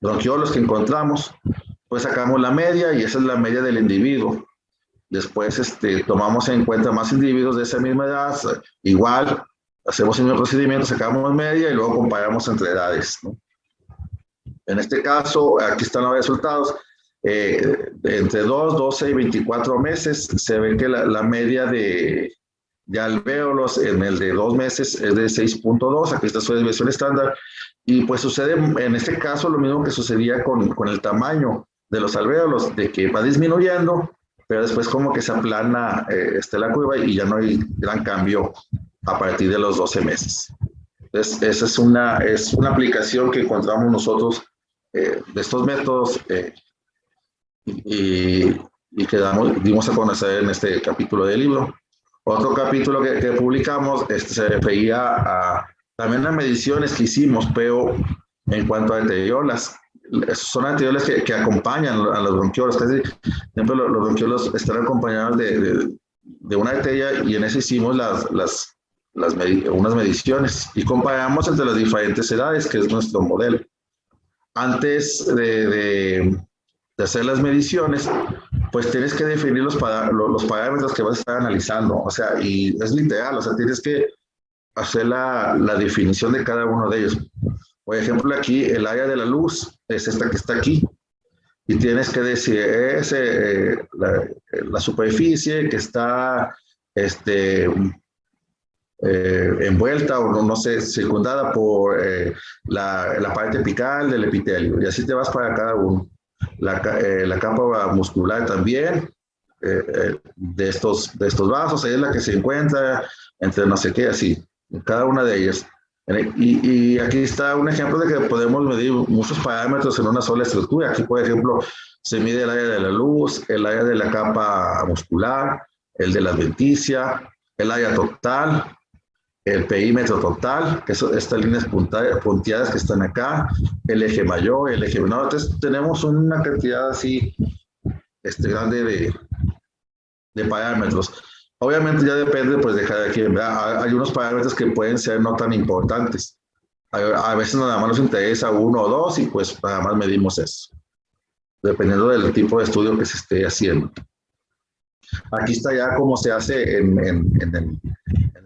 Speaker 2: bronquiolos que encontramos. Pues sacamos la media, y esa es la media del individuo. Después tomamos en cuenta más individuos de esa misma edad, igual, hacemos el mismo procedimiento, sacamos media y luego comparamos entre edades, ¿no? En este caso, aquí están los resultados. Entre 2, 12 y 24 meses se ve que la media de alvéolos en el de 2 meses es de 6.2, aquí está su desviación estándar, y pues sucede en este caso lo mismo que sucedía con el tamaño de los alvéolos, de que va disminuyendo, pero después como que se aplana la curva, y ya no hay gran cambio a partir de los 12 meses. Entonces, esa es una aplicación que encontramos nosotros de estos métodos y que dimos a conocer en este capítulo del libro. Otro capítulo que publicamos se refería también a mediciones que hicimos, pero en cuanto a arteriolas. Son arteriolas que acompañan a los bronquiolos. Por ejemplo, los bronquiolos están acompañados de una arteria, y en eso hicimos unas mediciones y comparamos entre las diferentes edades, que es nuestro modelo. Antes de hacer las mediciones, pues tienes que definir los parámetros que vas a estar analizando, o sea, y es literal, o sea, tienes que hacer la definición de cada uno de ellos. Por ejemplo, aquí el área de la luz es esta que está aquí, y tienes que decir, es la superficie que está envuelta o no sé, circundada por la parte apical del epitelio, y así te vas para cada uno. La capa muscular también de estos vasos, es la que se encuentra entre no sé qué, así, en cada una de ellas. Y aquí está un ejemplo de que podemos medir muchos parámetros en una sola estructura. Aquí, por ejemplo, se mide el área de la luz, el área de la capa muscular, el de la adventicia, el área total, el perímetro total, que son estas líneas punteadas que están acá, el eje mayor, el eje menor. Entonces tenemos una cantidad así grande de parámetros. Obviamente ya depende pues de cada quien, ¿verdad? Hay unos parámetros que pueden ser no tan importantes. A veces nada más nos interesa uno o dos y pues nada más medimos eso, dependiendo del tipo de estudio que se esté haciendo. Aquí está ya cómo se hace en el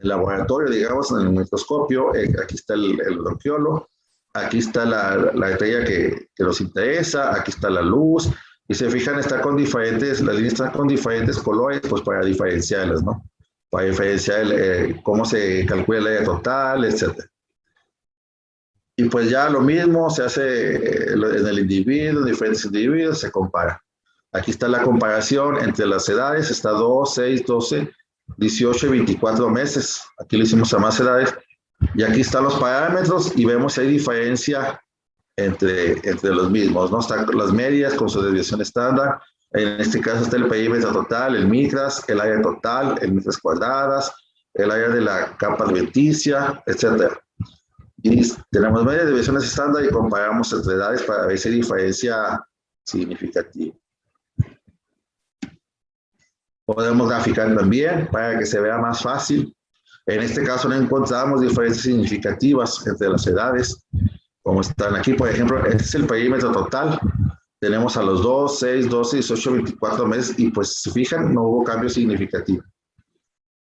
Speaker 2: laboratorio, digamos, en el microscopio. Aquí está el bronquiolo, aquí está la estrella que nos interesa, aquí está la luz, y se fijan, está con diferentes, las líneas están con diferentes colores, pues para diferenciarlas, ¿no? Para diferenciar cómo se calcula el área total, etc. Y pues ya lo mismo se hace en el individuo, en diferentes individuos, se compara. Aquí está la comparación entre las edades, está 2, 6, 12, 18 y 24 meses. Aquí lo hicimos a más edades. Y aquí están los parámetros y vemos si hay diferencia entre los mismos, ¿no? Están las medias con su desviación estándar. En este caso está el perímetro total, el micras, el área total, el micras cuadradas, el área de la capa adventicia, etc. Y tenemos medias desviaciones estándar y comparamos entre edades para ver si hay diferencia significativa. Podemos graficar también para que se vea más fácil. En este caso no encontramos diferencias significativas entre las edades, como están aquí. Por ejemplo, este es el perímetro total. Tenemos a los 2, 6, 12, 18, 24 meses y pues si se fijan no hubo cambio significativo.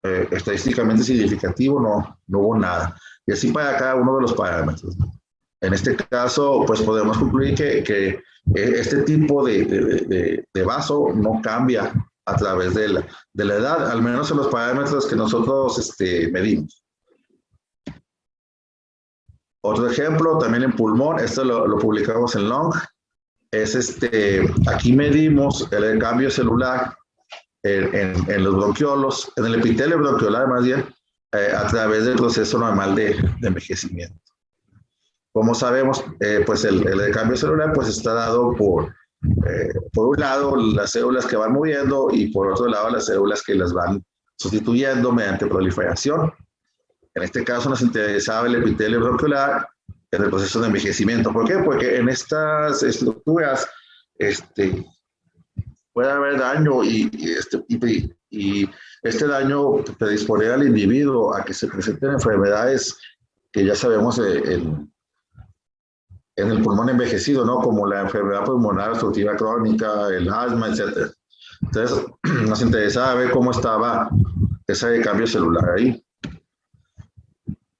Speaker 2: Estadísticamente significativo no hubo nada. Y así para cada uno de los parámetros. En este caso pues podemos concluir que este tipo de vaso no cambia a través de la edad, al menos en los parámetros que nosotros medimos. Otro ejemplo, también en pulmón, esto lo publicamos en Lung, es aquí medimos el cambio celular en los bronquiolos, en el epitelio bronquiolar más bien, a través del proceso normal de envejecimiento. Como sabemos, pues el cambio celular pues está dado por un lado las células que van muriendo y por otro lado las células que las van sustituyendo mediante proliferación. En este caso nos interesaba el epitelio bronquiolar en el proceso de envejecimiento. ¿Por qué? Porque en estas estructuras puede haber daño y este daño predispone al individuo a que se presenten enfermedades que ya sabemos en el pulmón envejecido, ¿no? Como la enfermedad pulmonar obstructiva crónica, el asma, etc. Entonces, nos interesaba ver cómo estaba ese cambio celular ahí.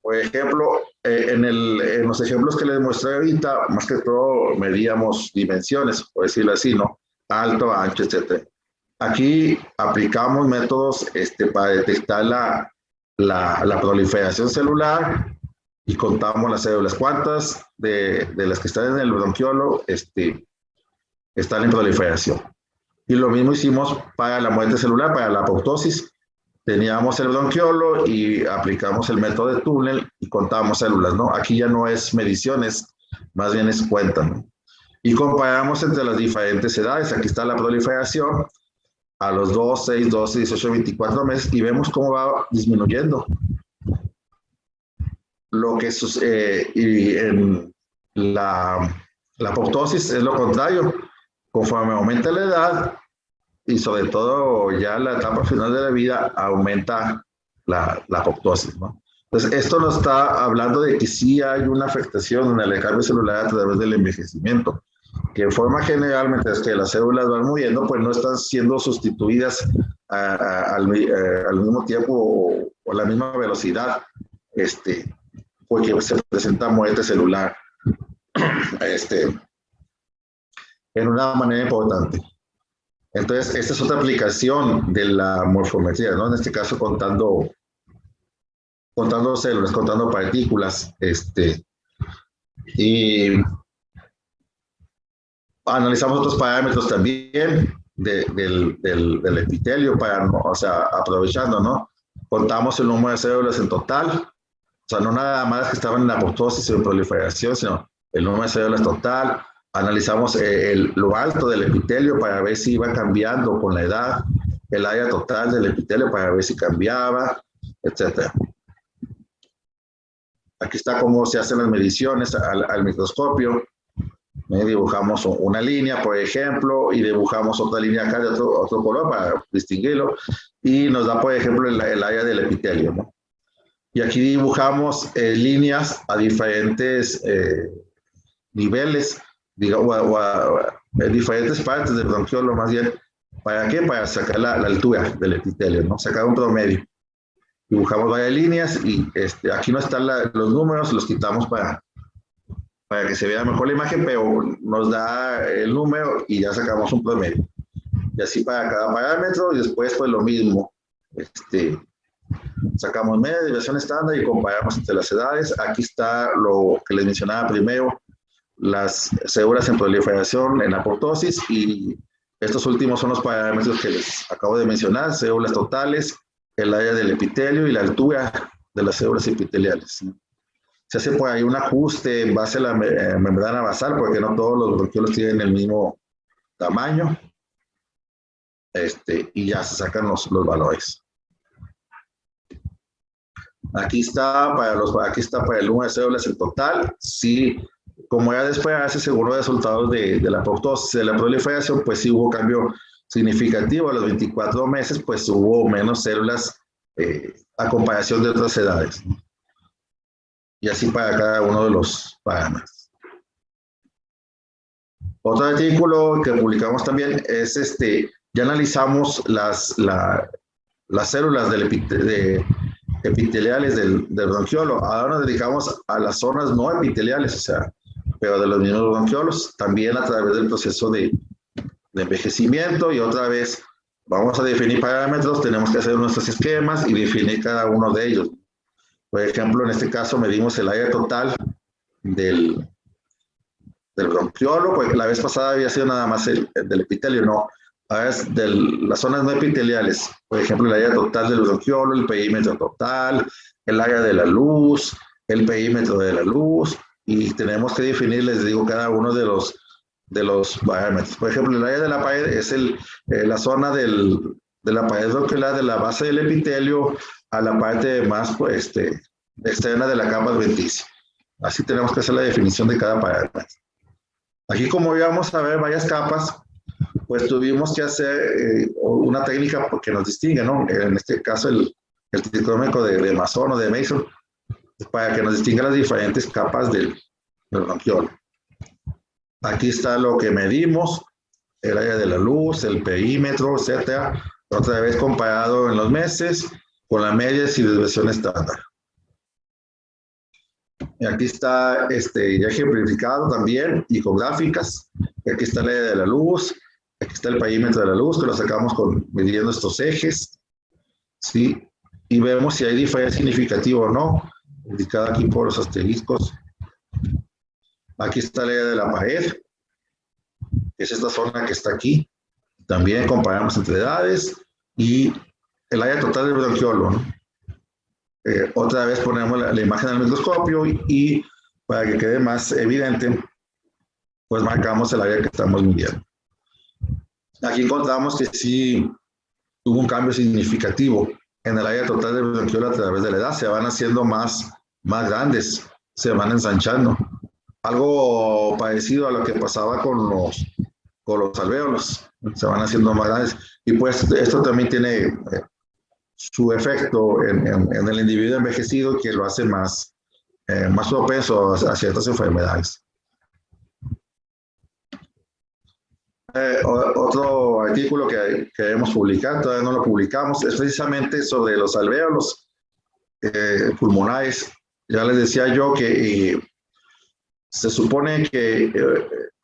Speaker 2: Por ejemplo, en los ejemplos que les mostré ahorita, más que todo medíamos dimensiones, por decirlo así, ¿no? Alto, ancho, etc. Aquí aplicamos métodos para detectar la proliferación celular y contamos las células. ¿Cuántas de las que están en el bronquiolo están en proliferación? Y lo mismo hicimos para la muerte celular, para la apoptosis. Teníamos el bronquiolo y aplicamos el método de túnel y contamos células, ¿no? Aquí ya no es mediciones, más bien es cuenta, ¿no? Y comparamos entre las diferentes edades. Aquí está la proliferación a los 2, 6, 12, 18, 24 meses y vemos cómo va disminuyendo. Lo que y en la apoptosis es lo contrario. Conforme aumenta la edad y sobre todo ya la etapa final de la vida, aumenta la apoptosis, ¿no? Entonces, esto nos está hablando de que sí hay una afectación en el cambio celular a través del envejecimiento, que en forma general, mientras que las células van muriendo, pues no están siendo sustituidas al mismo tiempo o a la misma velocidad, porque se presenta muerte celular en una manera importante. Entonces, esta es otra aplicación de la morfometría, ¿no? En este caso, contando células, contando partículas, y analizamos otros parámetros también del epitelio, aprovechando, ¿no? Contamos el número de células en total, o sea, no nada más que estaban en apoptosis o en proliferación, sino el número de células total. Analizamos lo alto del epitelio para ver si iba cambiando con la edad, el área total del epitelio para ver si cambiaba, etcétera. Aquí está cómo se hacen las mediciones al microscopio. Dibujamos una línea, por ejemplo, y dibujamos otra línea acá de otro color para distinguirlo, y nos da, por ejemplo, el área del epitelio, ¿no? Y aquí dibujamos líneas a diferentes niveles, digamos, o a diferentes partes del bronquiolo, más bien. ¿Para qué? Para sacar la altura del epitelio, ¿no? Sacar un promedio. Dibujamos varias líneas y aquí no están los números, los quitamos para que se vea mejor la imagen, pero nos da el número y ya sacamos un promedio. Y así para cada parámetro, y después pues lo mismo. Sacamos media, desviación estándar y comparamos entre las edades. Aquí está lo que les mencionaba primero, las células en proliferación, en apoptosis, y estos últimos son los parámetros que les acabo de mencionar, células totales, el área del epitelio y la altura de las células epiteliales. Se hace por ahí un ajuste en base a la membrana basal, porque no todos los bronquiolos tienen el mismo tamaño, y ya se sacan los valores. Aquí está para el número de células en total. Sí, como ya después hace según los resultados de la apoptosis, de la proliferación, pues sí hubo cambio significativo. A los 24 meses, pues hubo menos células a comparación de otras edades. Y así para cada uno de los parámetros. Otro artículo que publicamos también es ya analizamos las células epiteliales del bronquiolo. Ahora nos dedicamos a las zonas no epiteliales, o sea, pero de los mismos bronquiolos, también a través del proceso de envejecimiento, y otra vez vamos a definir parámetros, tenemos que hacer nuestros esquemas y definir cada uno de ellos. Por ejemplo, en este caso medimos el área total del bronquiolo, porque la vez pasada había sido nada más del epitelio, no. Ahora es de las zonas no epiteliales, por ejemplo, el área total del bronquiolo, el perímetro total, el área de la luz, el perímetro de la luz, y tenemos que definir, les digo, cada uno de los parámetros. Por ejemplo, el área de la pared es la zona de la pared bronquial, de la base del epitelio a la parte más externa de la capa adventicia. Así tenemos que hacer la definición de cada parámetro. Aquí, como íbamos a ver varias capas, pues tuvimos que hacer una técnica que nos distingue, ¿no? En este caso, el tricómico de Mason o de Mason, para que nos distinga las diferentes capas del bronquiolo. Aquí está lo que medimos, el área de la luz, el perímetro, etcétera. Otra vez comparado en los meses con la media y desviación estándar. Y aquí está ya ejemplificado también, y con gráficas. Aquí está el área de la luz, aquí está el perímetro de la luz, que lo sacamos midiendo estos ejes, ¿sí? Y vemos si hay diferencia significativa o no, indicada aquí por los asteriscos. Aquí está el área de la pared, que es esta zona que está aquí. También comparamos entre edades, y el área total del bronquiolo, ¿no? Otra vez ponemos la imagen al microscopio y para que quede más evidente, pues marcamos el área que estamos midiendo. Aquí encontramos que sí hubo un cambio significativo en el área total del bronquiolo a través de la edad. Se van haciendo más grandes, se van ensanchando. Algo parecido a lo que pasaba con los alvéolos, se van haciendo más grandes. Y pues esto también tiene su efecto en el individuo envejecido, que lo hace más propenso a ciertas enfermedades. Otro artículo que queremos publicar, todavía no lo publicamos, es precisamente sobre los alvéolos pulmonares. Ya les decía yo que se supone que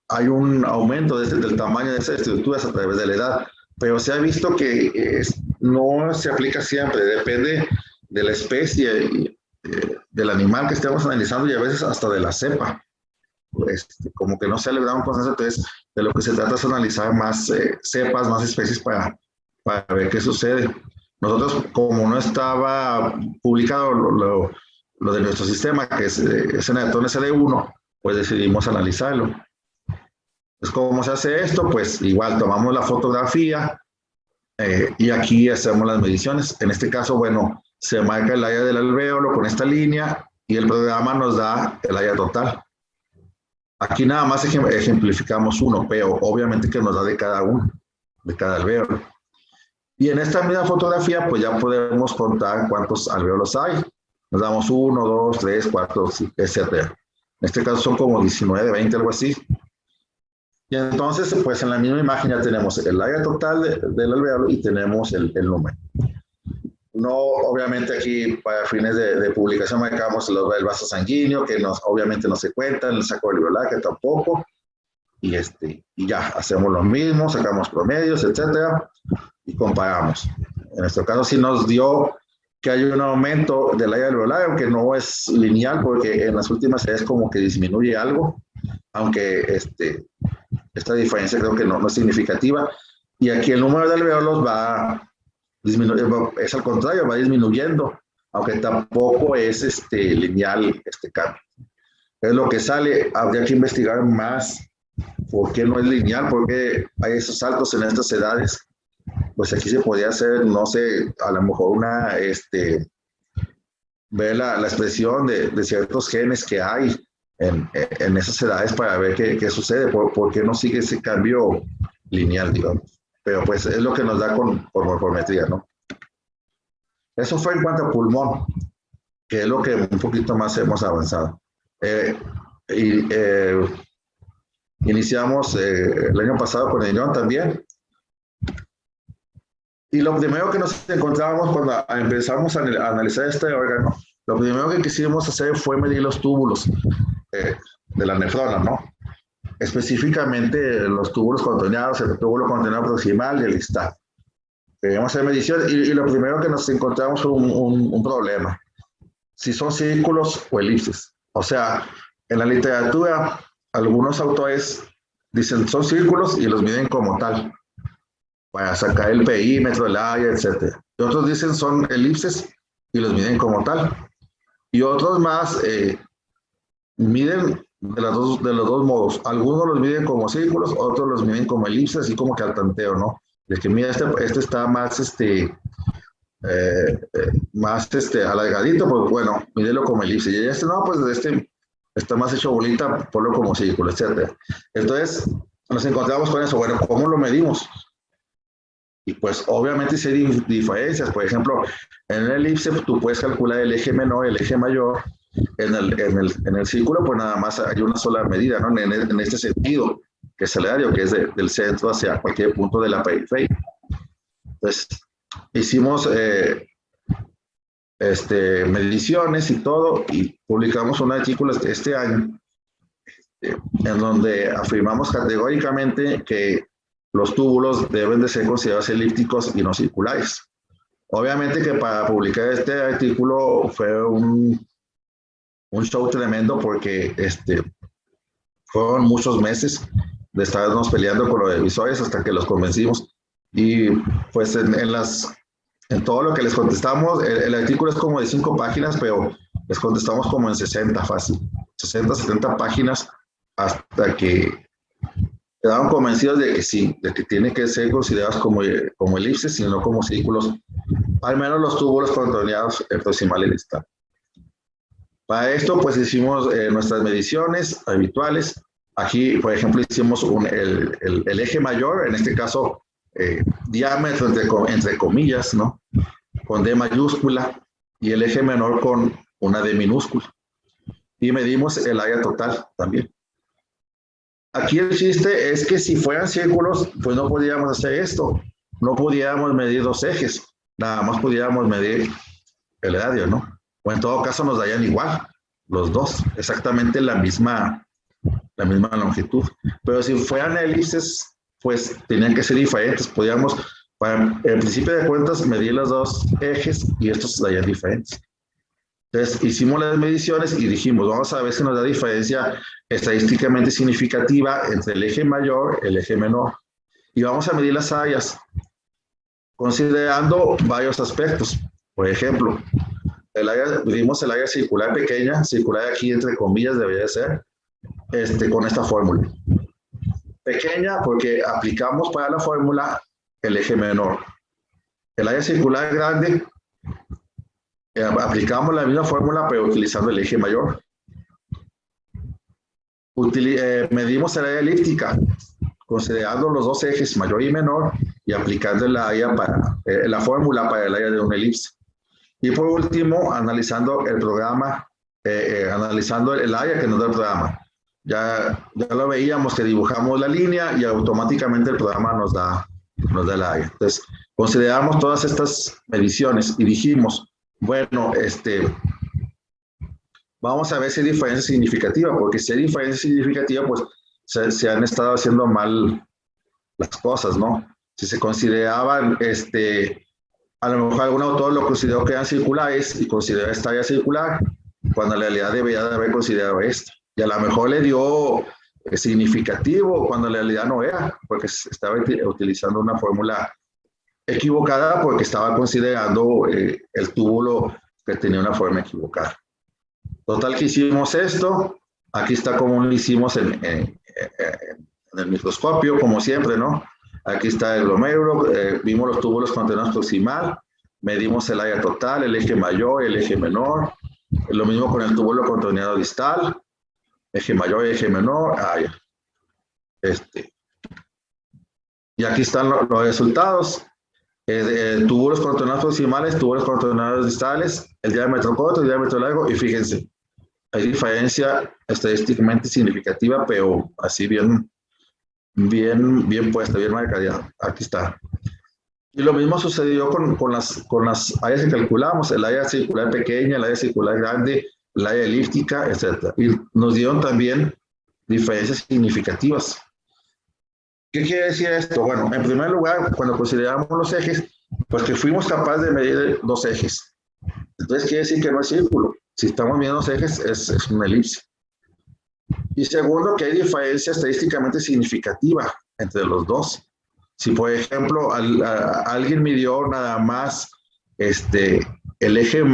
Speaker 2: hay un aumento del tamaño de esas estructuras a través de la edad, pero se ha visto que no se aplica siempre, depende de la especie, del animal que estemos analizando, y a veces hasta de la cepa. Pues, como que no se ha logrado un consenso. Entonces de lo que se trata es analizar más cepas, más especies para ver qué sucede. Nosotros, como no estaba publicado lo de nuestro sistema, que es Senatón SD1, pues decidimos analizarlo. Pues, ¿cómo se hace esto? Pues igual tomamos la fotografía y aquí hacemos las mediciones. En este caso, bueno, se marca el área del alvéolo con esta línea y el programa nos da el área total. Aquí nada más ejemplificamos uno, pero obviamente que nos da de cada uno, de cada alvéolo. Y en esta misma fotografía, pues ya podemos contar cuántos alvéolos hay. Nos damos 1, 2, 3, 4, etc. En este caso son como 19, 20, algo así. Y entonces, pues en la misma imagen ya tenemos el área total del alvéolo y tenemos el número. No, obviamente aquí para fines de publicación marcamos el vaso sanguíneo, que obviamente no se cuenta, el saco alveolar, que tampoco. Y ya, hacemos lo mismo, sacamos promedios, etcétera, y comparamos. En nuestro caso sí nos dio que hay un aumento del área alveolar, aunque no es lineal, porque en las últimas es como que disminuye algo, aunque esta diferencia creo que no es significativa. Y aquí el número de alvéolos va disminuyendo, es al contrario, va disminuyendo, aunque tampoco es lineal este cambio. Es lo que sale, habría que investigar más por qué no es lineal, por qué hay esos saltos en estas edades. Pues aquí se podría hacer, no sé, a lo mejor ver la expresión de ciertos genes que hay en esas edades para ver qué sucede, por qué no sigue ese cambio lineal, digamos. Pero pues es lo que nos da por morfometría, ¿no? Eso fue en cuanto a pulmón, que es lo que un poquito más hemos avanzado. Iniciamos el año pasado con el riñón también. Y lo primero que nos encontrábamos cuando empezamos a analizar este órgano, lo primero que quisimos hacer fue medir los túbulos de la nefrona, ¿no? Específicamente los túbulos contorneados, el túbulo contorneado proximal y el distal. Queríamos hacer mediciones y lo primero que nos encontramos fue un problema. Si son círculos o elipses. O sea, en la literatura, algunos autores dicen son círculos y los miden como tal, para sacar el perímetro, el área, etc. Y otros dicen son elipses y los miden como tal. Y otros más miden de los dos modos. Algunos los miden como círculos, otros los miden como elipses, así como que al tanteo, ¿no? El que mira este está más alargadito, pues bueno, mídelo como elipse. Y no, pues está más hecho bolita, ponlo como círculo, etc. Entonces, nos encontramos con eso. Bueno, ¿cómo lo medimos? Y pues obviamente sí hay diferencias. Por ejemplo, en el elipse tú puedes calcular el eje menor, el eje mayor. En el círculo pues nada más hay una sola medida, ¿no? En este sentido, que es el área, que es del centro hacia cualquier punto de la periferia. Entonces, hicimos mediciones y todo, y publicamos un artículo este año, en donde afirmamos categóricamente que los túbulos deben de ser considerados elípticos y no circulares. Obviamente que para publicar este artículo fue un show tremendo, porque fueron muchos meses de estarnos peleando con los revisores hasta que los convencimos. Y pues en todo lo que les contestamos, el artículo es como de 5 páginas, pero les contestamos como en 60 fácil, 60, 70 páginas, hasta que quedaron convencidos de que sí, de que tienen que ser considerados como elipses y no como círculos, al menos los túbulos contorneados proximal y distal. Para esto, pues hicimos nuestras mediciones habituales. Aquí, por ejemplo, hicimos el eje mayor, en este caso, diámetro entre comillas, ¿no? Con D mayúscula, y el eje menor con una D minúscula. Y medimos el área total también. Aquí el chiste es que si fueran círculos, pues no podíamos hacer esto. No podíamos medir 2 ejes, nada más podíamos medir el radio, ¿no? O en todo caso nos darían igual, los dos, exactamente la misma longitud. Pero si fueran elipses, pues tenían que ser diferentes. Podíamos, en principio de cuentas, medir los 2 ejes y estos darían diferentes. Entonces hicimos las mediciones y dijimos, vamos a ver si nos da diferencia estadísticamente significativa entre el eje mayor y el eje menor. Y vamos a medir las áreas, considerando varios aspectos. Por ejemplo, medimos el área circular pequeña, circular aquí entre comillas debería ser, con esta fórmula. Pequeña porque aplicamos para la fórmula el eje menor. El área circular grande aplicamos la misma fórmula, pero utilizando el eje mayor. Medimos el área elíptica, considerando los dos ejes mayor y menor y aplicando la fórmula para el área de una elipse. Y por último, analizando el programa, analizando el área que nos da el programa. Ya lo veíamos que dibujamos la línea y automáticamente el programa nos da el área. Entonces, consideramos todas estas mediciones y dijimos, bueno, vamos a ver si hay diferencia significativa, porque si hay diferencia significativa, pues se han estado haciendo mal las cosas, ¿no? Si se consideraban, a lo mejor algún autor lo consideró que eran circulares y consideró esta área circular, cuando en realidad debería de haber considerado esta. Y a lo mejor le dio significativo cuando en realidad no era, porque estaba utilizando una fórmula equivocada porque estaba considerando el túbulo que tenía una forma equivocada. Total que hicimos esto, aquí está como lo hicimos en el microscopio, como siempre, ¿no? Aquí está el glomérula, vimos los túbulos con tenor proximal, medimos el área total, el eje mayor, el eje menor, lo mismo con el túbulo contorneado distal, eje mayor, eje menor, área. Y aquí están los resultados. Túbulos contorneados proximales, túbulos contorneados distales, el diámetro corto, el diámetro largo, y fíjense, hay diferencia estadísticamente significativa, pero así bien puesta, bien marcada. Aquí está. Y lo mismo sucedió con las áreas que calculamos, el área circular pequeña, el área circular grande, el área elíptica, etc. Y nos dieron también diferencias significativas. ¿Qué quiere decir esto? Bueno, en primer lugar, cuando consideramos los ejes, pues que fuimos capaces de medir dos ejes. Entonces quiere decir que no es círculo. Si estamos midiendo los ejes, es una elipse. Y segundo, que hay diferencia estadísticamente significativa entre los dos. Si, por ejemplo, alguien midió nada más el eje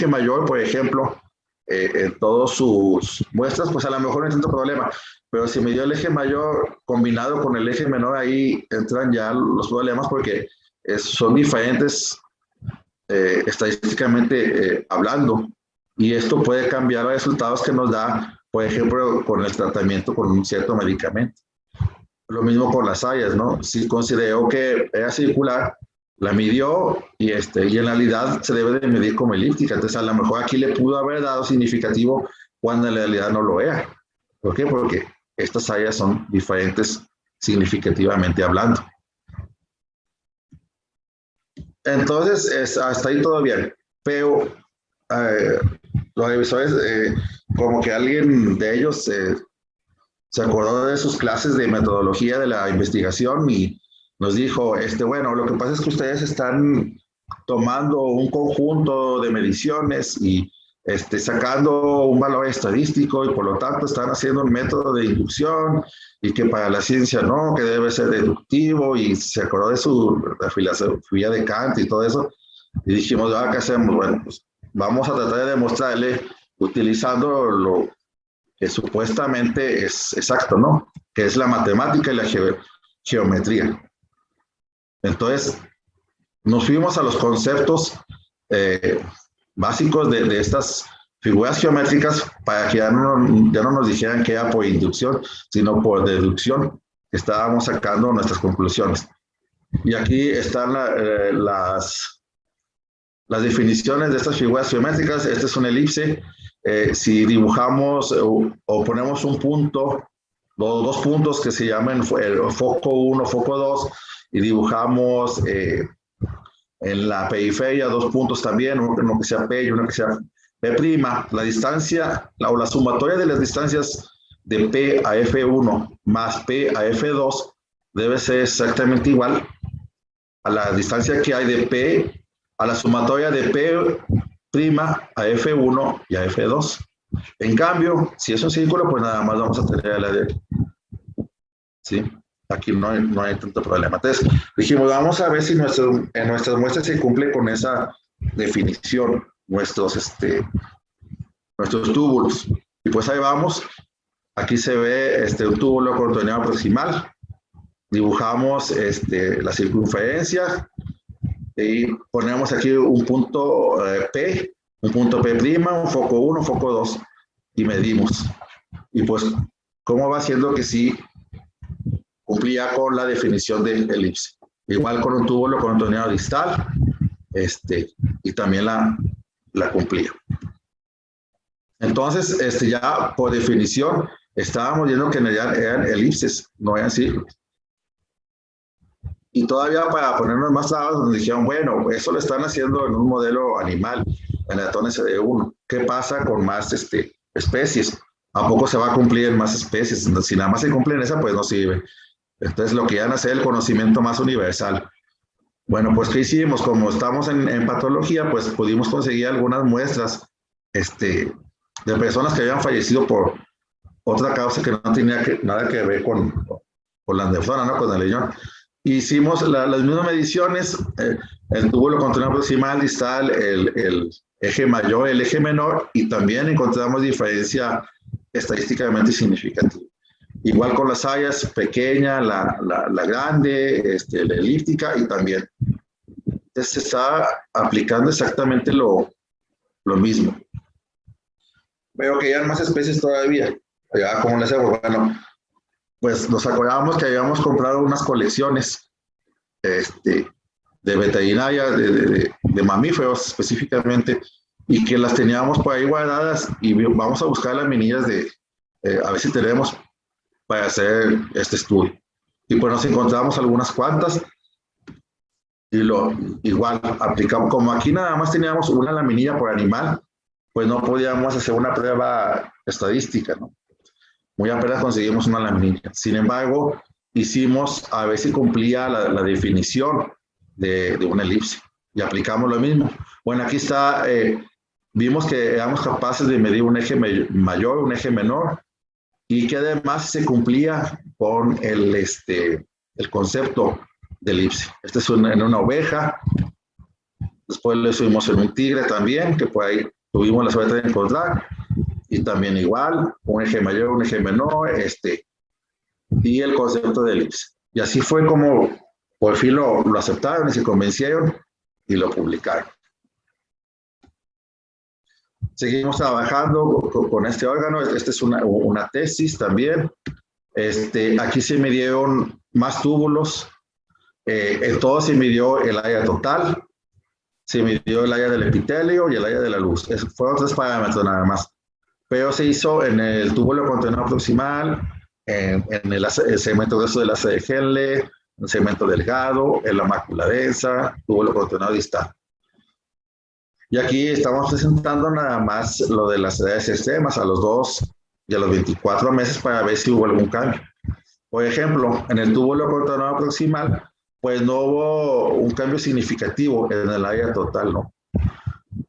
Speaker 2: mayor, por ejemplo, en todas sus muestras, pues a lo mejor no hay tanto problema. Pero si midió el eje mayor combinado con el eje menor, ahí entran ya los problemas porque son diferentes estadísticamente hablando. Y esto puede cambiar los resultados que nos da, por ejemplo, con el tratamiento con un cierto medicamento. Lo mismo con las áreas, ¿no? Si consideró que era circular, la midió y en realidad se debe de medir como elíptica. Entonces, a lo mejor aquí le pudo haber dado significativo cuando en realidad no lo era. ¿Por qué? Porque estas áreas son diferentes significativamente hablando. Entonces, hasta ahí todo bien. Pero los revisores, como que alguien de ellos se acordó de sus clases de metodología de la investigación y nos dijo, bueno, lo que pasa es que ustedes están tomando un conjunto de mediciones y sacando un valor estadístico y por lo tanto están haciendo un método de inducción y que para la ciencia no, que debe ser deductivo, y se acordó de la filosofía de Kant y todo eso, y dijimos, ¿qué hacemos? Bueno, pues vamos a tratar de demostrarle utilizando lo que supuestamente es exacto, ¿no? Que es la matemática y la geometría. Entonces, nos fuimos a los conceptos básicos de estas figuras geométricas para que ya no nos dijeran que era por inducción, sino por deducción, que estábamos sacando nuestras conclusiones. Y aquí están las definiciones de estas figuras geométricas. Esta es una elipse. Si dibujamos o ponemos un punto, dos puntos que se llaman el foco 1, foco 2, y dibujamos en la periferia 2 puntos también, uno que sea P y uno que sea P', la distancia o la sumatoria de las distancias de P a F1 más P a F2 debe ser exactamente igual a la distancia que hay de P a la sumatoria de P' a F1 y a F2. En cambio, si es un círculo, pues nada más vamos a tener la de... ¿Sí? Aquí no hay tanto problema. Entonces, dijimos, vamos a ver si en nuestras muestras se cumple con esa definición, nuestros túbulos. Y pues ahí vamos. Aquí se ve un túbulo contorneado proximal. Dibujamos la circunferencia y ponemos aquí un punto P un punto P', un foco 1, un foco 2, y medimos. Y pues, ¿cómo va siendo que sí cumplía con la definición de elipse? Igual con un túbulo contorneado distal, y también la cumplía. Entonces, ya por definición, estábamos viendo que eran elipses, no eran círculos. Y todavía para ponernos más trabas, nos dijeron, bueno, eso lo están haciendo en un modelo animal, en el Atón SD1. ¿Qué pasa con más especies? ¿A poco se va a cumplir en más especies? Si nada más se cumple en esa, pues no sirve. Entonces, lo que iban a hacer el conocimiento más universal. Bueno, pues, ¿qué hicimos? Como estamos en patología, pues pudimos conseguir algunas muestras de personas que habían fallecido por otra causa que no tenía nada que ver con la nefrona, ¿no? Con el riñón. Hicimos las mismas mediciones, el túbulo contorneado proximal, distal, el eje mayor, el eje menor, y también encontramos diferencia estadísticamente significativa. Igual con las sayas, pequeña, la grande, la elíptica, y también. Entonces se está aplicando exactamente lo mismo. Veo que ya hay más especies todavía. Ya, ¿cómo les hago? Bueno, pues nos acordábamos que habíamos comprado unas colecciones de veterinaria, de mamíferos específicamente, y que las teníamos por ahí guardadas, y vamos a buscar las minillas a ver si tenemos para hacer este estudio. Y pues nos encontramos algunas cuantas, y igual aplicamos, como aquí nada más teníamos una laminilla por animal, pues no podíamos hacer una prueba estadística, ¿no? Muy apenas conseguimos una laminilla. Sin embargo, hicimos a ver si cumplía la definición de una elipse, y aplicamos lo mismo. Bueno, aquí está, vimos que éramos capaces de medir un eje mayor, un eje menor, y que además se cumplía con el concepto de elipse. Este es en una oveja, después lo subimos en un tigre también, que por ahí tuvimos la suerte de encontrar, y también igual, un eje mayor, un eje menor, y el concepto de elipse. Y así fue como por fin lo aceptaron y se convencieron y lo publicaron. Seguimos trabajando con este órgano. Esta es una tesis también. Aquí se midieron más túbulos. En todo se midió el área total, se midió el área del epitelio y el área de la luz. Fueron 3 parámetros nada más. Pero se hizo en el túbulo contorneado proximal, en el segmento grueso del asa de Henle, el segmento delgado, en la mácula densa, túbulo contorneado distal. Y aquí estamos presentando nada más lo de las edades extremas a los 2 y a los 24 meses para ver si hubo algún cambio. Por ejemplo, en el túbulo contorneado proximal, pues no hubo un cambio significativo en el área total, ¿no?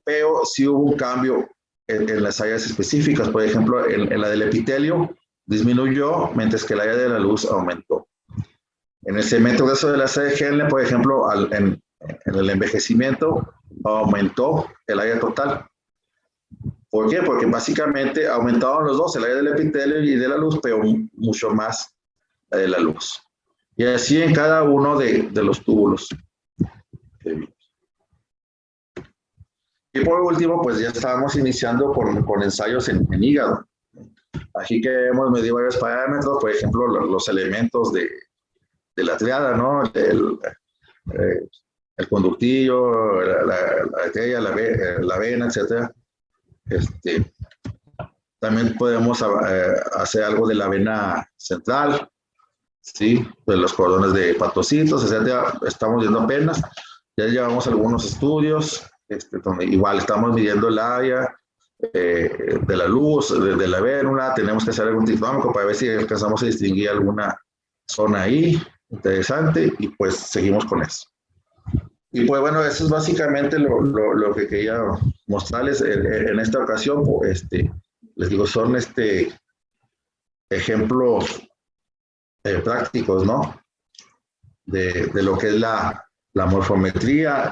Speaker 2: Pero sí hubo un cambio en las áreas específicas. Por ejemplo, en la del epitelio disminuyó, mientras que el área de la luz aumentó. En el segmento grueso de la asa de Henle, por ejemplo, en el envejecimiento aumentó el área total. ¿Por qué? Porque básicamente aumentaban los dos, el área del epitelio y de la luz, pero mucho más la de la luz. Y así en cada uno de los túbulos. Y por último, pues ya estábamos iniciando con ensayos en hígado. Aquí que hemos medido varios parámetros, por ejemplo, los elementos de la triada, ¿no? El conductillo, la arteria, la vena, etc. También podemos hacer algo de la vena central, ¿sí? De los cordones de hepatocitos, etc. Estamos viendo apenas. Ya llevamos algunos estudios, donde igual estamos midiendo el área de la luz, de la vérula. Tenemos que hacer algún tictómetro para ver si alcanzamos a distinguir alguna zona ahí interesante, y pues seguimos con eso. Y pues bueno, eso es básicamente lo que quería mostrarles en esta ocasión. Les digo, son ejemplos prácticos, ¿no? De lo que es la morfometría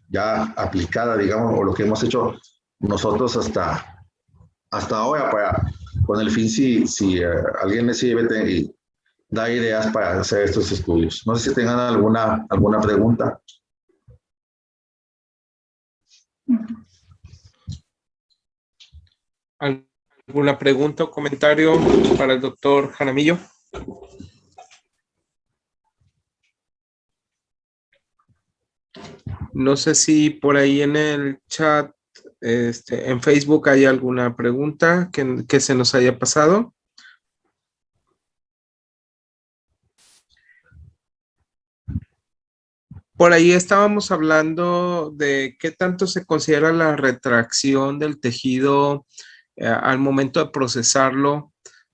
Speaker 2: ya aplicada, digamos, o lo que hemos hecho nosotros hasta ahora, con el fin si alguien me sirve y da ideas para hacer estos estudios. No sé si tengan alguna pregunta.
Speaker 1: ¿Alguna pregunta o comentario para el doctor Jaramillo? No sé si por ahí en el chat, en Facebook hay alguna pregunta que se nos haya pasado. Por ahí estábamos hablando de qué tanto se considera la retracción del tejido al momento de procesarlo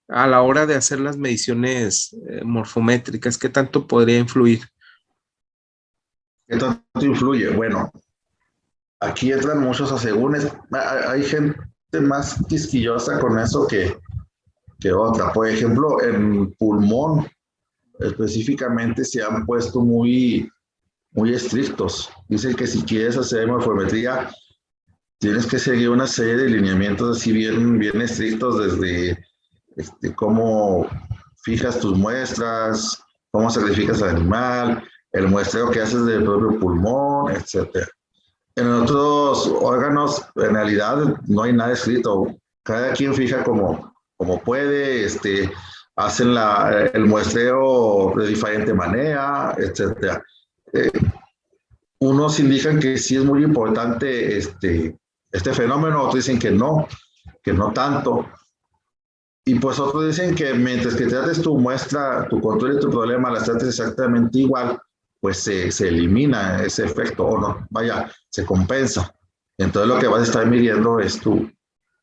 Speaker 1: a la hora de hacer las mediciones morfométricas, qué tanto podría influir.
Speaker 2: ¿Qué tanto influye? Bueno, aquí entran muchos asegúnes. Hay gente más quisquillosa con eso que otra. Por ejemplo, en pulmón específicamente se han puesto muy estrictos. Dicen que si quieres hacer morfometría, tienes que seguir una serie de lineamientos así bien estrictos, desde cómo fijas tus muestras, cómo sacrificas al animal, el muestreo que haces del propio pulmón, etc. En otros órganos, en realidad, no hay nada escrito. Cada quien fija como puede, hacen el muestreo de diferente manera, etc. Unos indican que sí es muy importante este fenómeno, otros dicen que no tanto. Y pues otros dicen que mientras que trates tu muestra, tu control y tu problema, las trates exactamente igual, pues se elimina ese efecto, o no, vaya, se compensa. Entonces lo que vas a estar midiendo es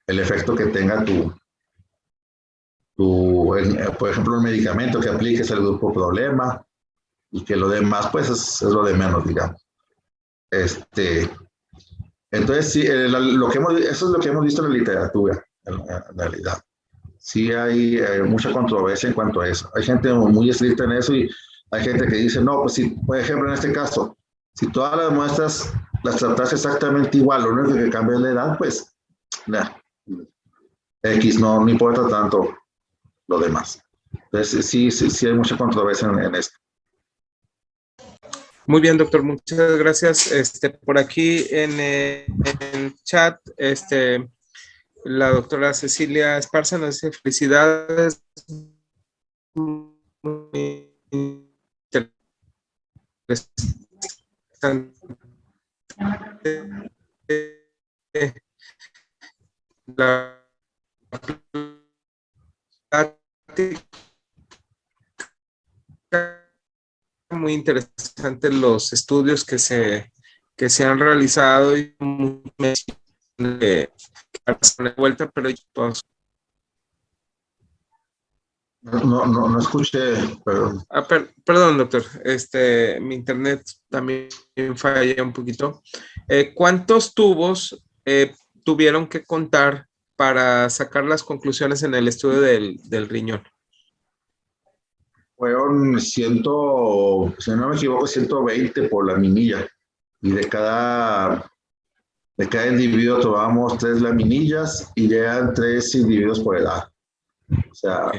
Speaker 2: el efecto que tenga por ejemplo, el medicamento que apliques al grupo problema, y que lo demás, pues, es lo de menos, digamos. Entonces, sí, eso es lo que hemos visto en la literatura, en realidad. Sí hay mucha controversia en cuanto a eso. Hay gente muy estricta en eso y hay gente que dice, no, pues si, por ejemplo, en este caso, si todas las muestras las tratas exactamente igual, lo único que cambia es la edad, pues, nah, X no importa tanto lo demás. Entonces, sí hay mucha controversia en esto.
Speaker 1: Muy bien, doctor, muchas gracias. Por aquí en el chat, la doctora Cecilia Esparza nos dice felicidades. Muy interesante. La plática, muy interesante los estudios que se han realizado y de vuelta, pero todos.
Speaker 2: No escuché, perdón.
Speaker 1: Perdón, doctor. Mi internet también falla un poquito. ¿Cuántos tubos tuvieron que contar para sacar las conclusiones en el estudio del riñón?
Speaker 2: Fueron si no me equivoco, 120 por la laminilla. Y de cada individuo tomamos 3 laminillas y llegan 3 individuos por edad. O sea,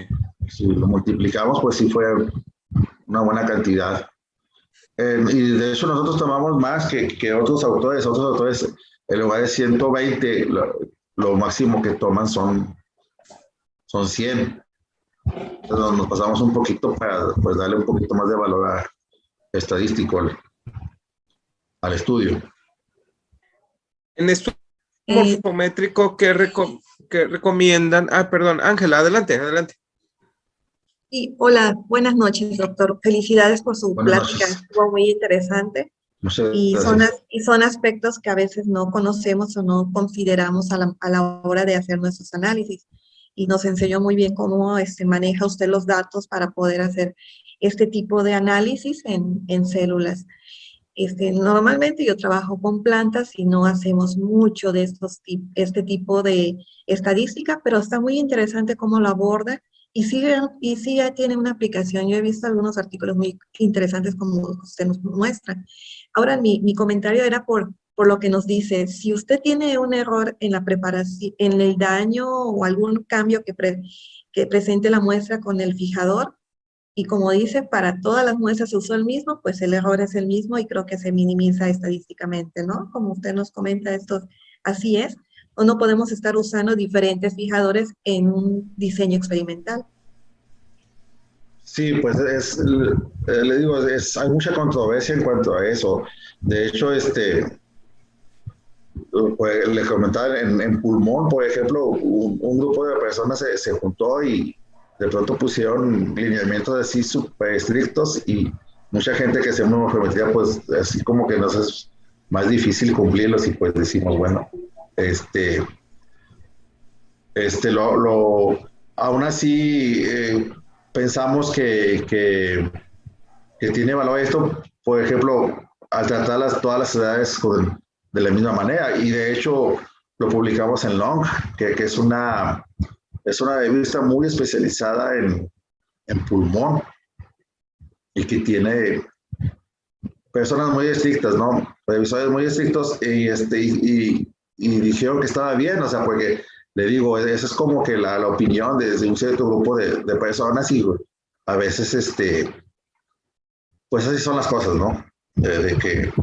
Speaker 2: si lo multiplicamos, pues sí fue una buena cantidad. Y de hecho nosotros tomamos más que otros autores. Otros autores, en lugar de 120, lo máximo que toman son 100. Entonces nos pasamos un poquito para pues, darle un poquito más de valor estadístico al estudio.
Speaker 1: En estudio morfométrico, ¿qué recomiendan? Perdón, Ángela, adelante.
Speaker 10: Sí, hola, buenas noches, doctor. Felicidades por su plática, estuvo muy interesante. Y son aspectos que a veces no conocemos o no consideramos a la hora de hacer nuestros análisis. Y nos enseñó muy bien cómo maneja usted los datos para poder hacer este tipo de análisis en células. Normalmente yo trabajo con plantas y no hacemos mucho de este tipo de estadística, pero está muy interesante cómo lo aborda y sí ya tiene una aplicación. Yo he visto algunos artículos muy interesantes como usted nos muestra. Ahora mi comentario era por lo que nos dice, si usted tiene un error en la preparación, en el daño o algún cambio que presente la muestra con el fijador, y como dice, para todas las muestras se usó el mismo, pues el error es el mismo y creo que se minimiza estadísticamente, ¿no? Como usted nos comenta, esto así es. o no podemos estar usando diferentes fijadores en un diseño experimental.
Speaker 2: Sí, pues le digo, hay mucha controversia en cuanto a eso. De hecho, pues, le comentaba en pulmón, por ejemplo, un grupo de personas se juntó y de pronto pusieron lineamientos así súper estrictos y mucha gente que hacemos morfometría, pues así como que nos es más difícil cumplirlos y pues decimos, bueno, aún así pensamos que tiene valor esto, por ejemplo, al tratar todas las edades de la misma manera, y de hecho lo publicamos en Long, que es una revista muy especializada en pulmón y que tiene personas muy estrictas, ¿no? Revisores muy estrictos y dijeron que estaba bien, o sea, porque le digo, esa es como que la opinión de un cierto grupo de personas y a veces, pues así son las cosas, ¿no? De que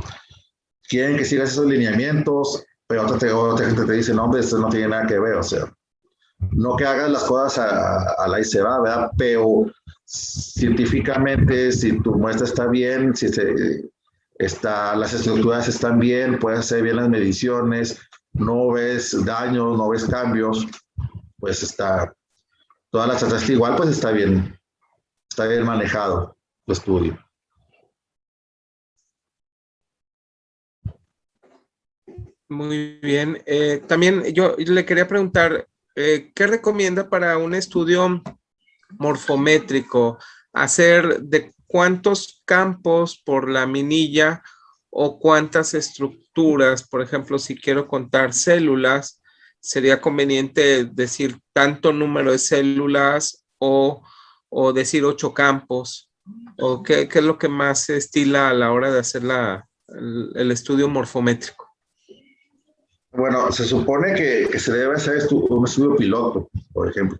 Speaker 2: quieren que sigas esos lineamientos, pero otra gente te dice, no, hombre, esto no tiene nada que ver, o sea, no que hagas las cosas a la y se va, ¿verdad? Pero científicamente, si tu muestra está bien, si las estructuras están bien, puedes hacer bien las mediciones, no ves daños, no ves cambios, pues toda la estadística igual, pues está bien manejado tu estudio.
Speaker 1: Muy bien. También yo le quería preguntar, ¿qué recomienda para un estudio morfométrico? ¿Hacer de cuántos campos por laminilla o cuántas estructuras? Por ejemplo, si quiero contar células, ¿sería conveniente decir tanto número de células o decir 8 campos? ¿O qué es lo que más se estila a la hora de hacer el estudio morfométrico?
Speaker 2: Bueno, se supone que se debe hacer un estudio piloto, por ejemplo.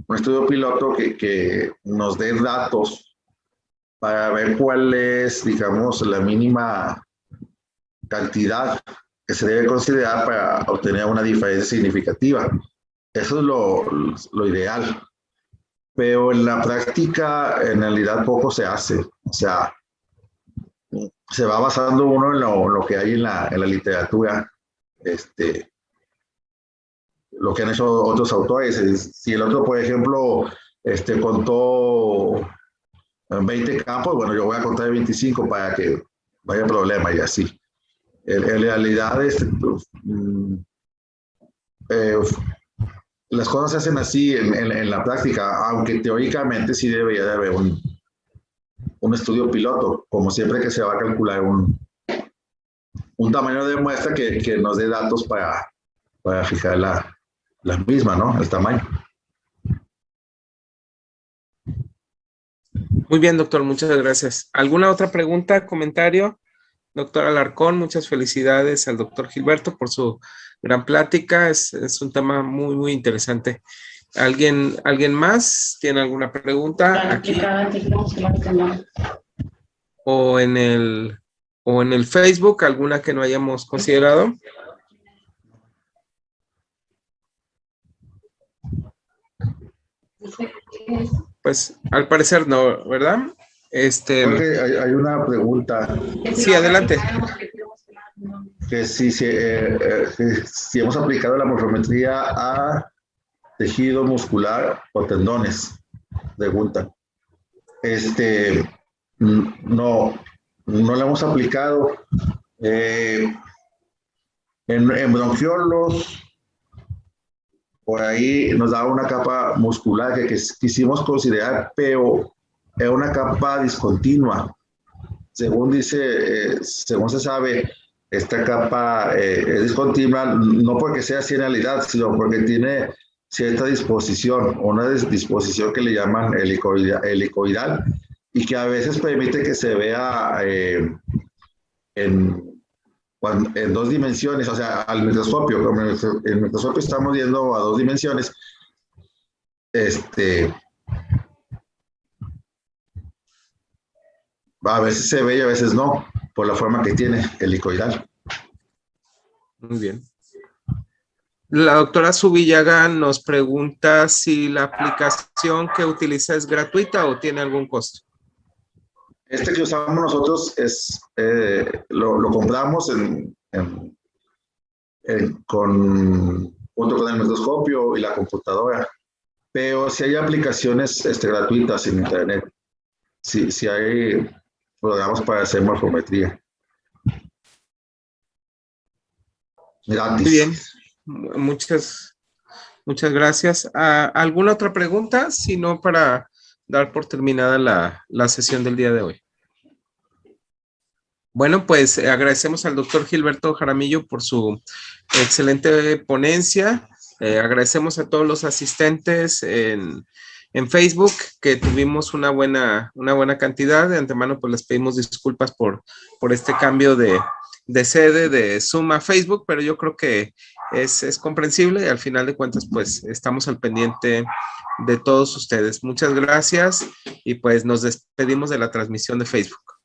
Speaker 2: Un estudio piloto que nos dé datos para ver cuál es, digamos, la mínima cantidad que se debe considerar para obtener una diferencia significativa. Eso es lo ideal. Pero en la práctica, en realidad, poco se hace. O sea, se va basando uno en lo que hay en la literatura. Lo que han hecho otros autores. Si el otro, por ejemplo, contó 20 campos, bueno, yo voy a contar 25 para que no haya problema y así. En realidad, las cosas se hacen así en la práctica, aunque teóricamente sí debería de haber un estudio piloto, como siempre que se va a calcular un tamaño de muestra que nos dé datos para fijar la misma, ¿no? El tamaño.
Speaker 1: Muy bien, doctor, muchas gracias. ¿Alguna otra pregunta, comentario? Doctor Alarcón, muchas felicidades al doctor Gilberto por su gran plática. Es un tema muy, muy interesante. ¿Alguien más tiene alguna pregunta? Aquí. O en el Facebook, alguna que no hayamos considerado. Pues al parecer no, ¿verdad?
Speaker 2: Hay una pregunta.
Speaker 1: Sí, adelante.
Speaker 2: Que si hemos aplicado la morfometría a tejido muscular o tendones, pregunta. No la hemos aplicado. En bronquiolos, por ahí nos da una capa muscular que quisimos considerar, pero es una capa discontinua. Según se sabe, esta capa es discontinua no porque sea así en realidad, sino porque tiene cierta disposición, una disposición que le llaman helicoidal, y que a veces permite que se vea en 2 dimensiones, o sea, al microscopio. Como en el microscopio estamos viendo a 2 dimensiones, a veces se ve y a veces no, por la forma que tiene helicoidal.
Speaker 1: Muy bien. La doctora Zubillaga nos pregunta si la aplicación que utiliza es gratuita o tiene algún costo.
Speaker 2: Este que usamos nosotros es, lo compramos junto con el microscopio y la computadora, pero si hay aplicaciones gratuitas en internet, si hay programas para hacer morfometría. Gratis.
Speaker 1: Muy bien, muchas gracias. ¿Alguna otra pregunta? Si no, para dar por terminada la sesión del día de hoy. Bueno, pues agradecemos al doctor Gilberto Jaramillo por su excelente ponencia. Agradecemos a todos los asistentes en Facebook, que tuvimos una buena cantidad. De antemano, pues les pedimos disculpas por este cambio de sede de Zoom a Facebook, pero yo creo que es comprensible y al final de cuentas, pues estamos al pendiente de todos ustedes. Muchas gracias y pues nos despedimos de la transmisión de Facebook.